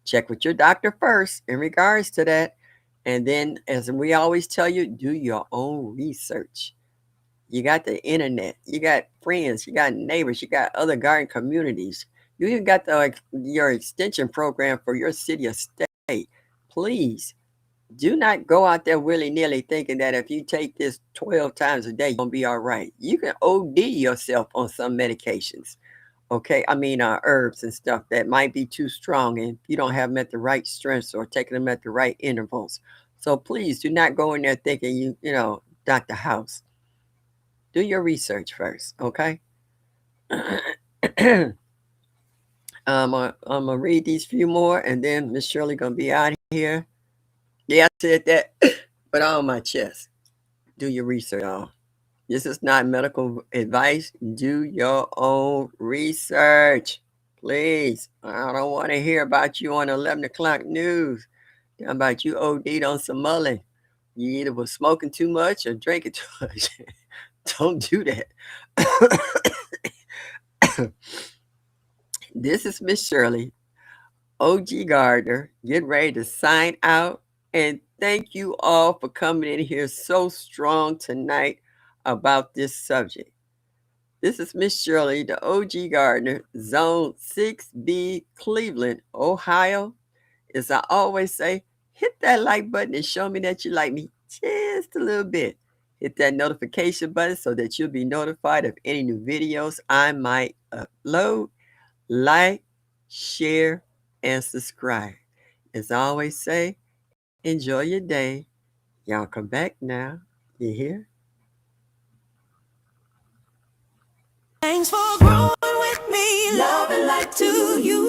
Check with your doctor first in regards to that. And then, as we always tell you, do your own research. You got the internet, you got friends, you got neighbors, you got other garden communities. You even got your extension program for your city or state. Please do not go out there willy-nilly thinking that if you take this 12 times a day, you're going to be all right. You can OD yourself on some medications. Okay, I mean herbs and stuff that might be too strong and you don't have them at the right strengths or taking them at the right intervals. So please do not go in there thinking you Dr. House. Do your research first, okay? I'm gonna read these few more and then Miss Shirley gonna be out here. Yeah, I said that, but on my chest. Do your research, y'all. This is not medical advice. Do your own research, please. I don't want to hear about you on 11 o'clock news. About you OD'd on some mullein. You either was smoking too much or drinking too much. Don't do that. This is Miss Shirley, OG Gardner, getting ready to sign out. And thank you all for coming in here so strong tonight about this subject. This is Miss Shirley, the OG Gardner, Zone 6B, Cleveland, Ohio. As I always say, hit that like button and show me that you like me just a little bit. Hit that notification button so that you'll be notified of any new videos I might upload. Like, share, and subscribe. As I always say, enjoy your day. Y'all come back now. You hear? Thanks for growing with me. Love and light to you.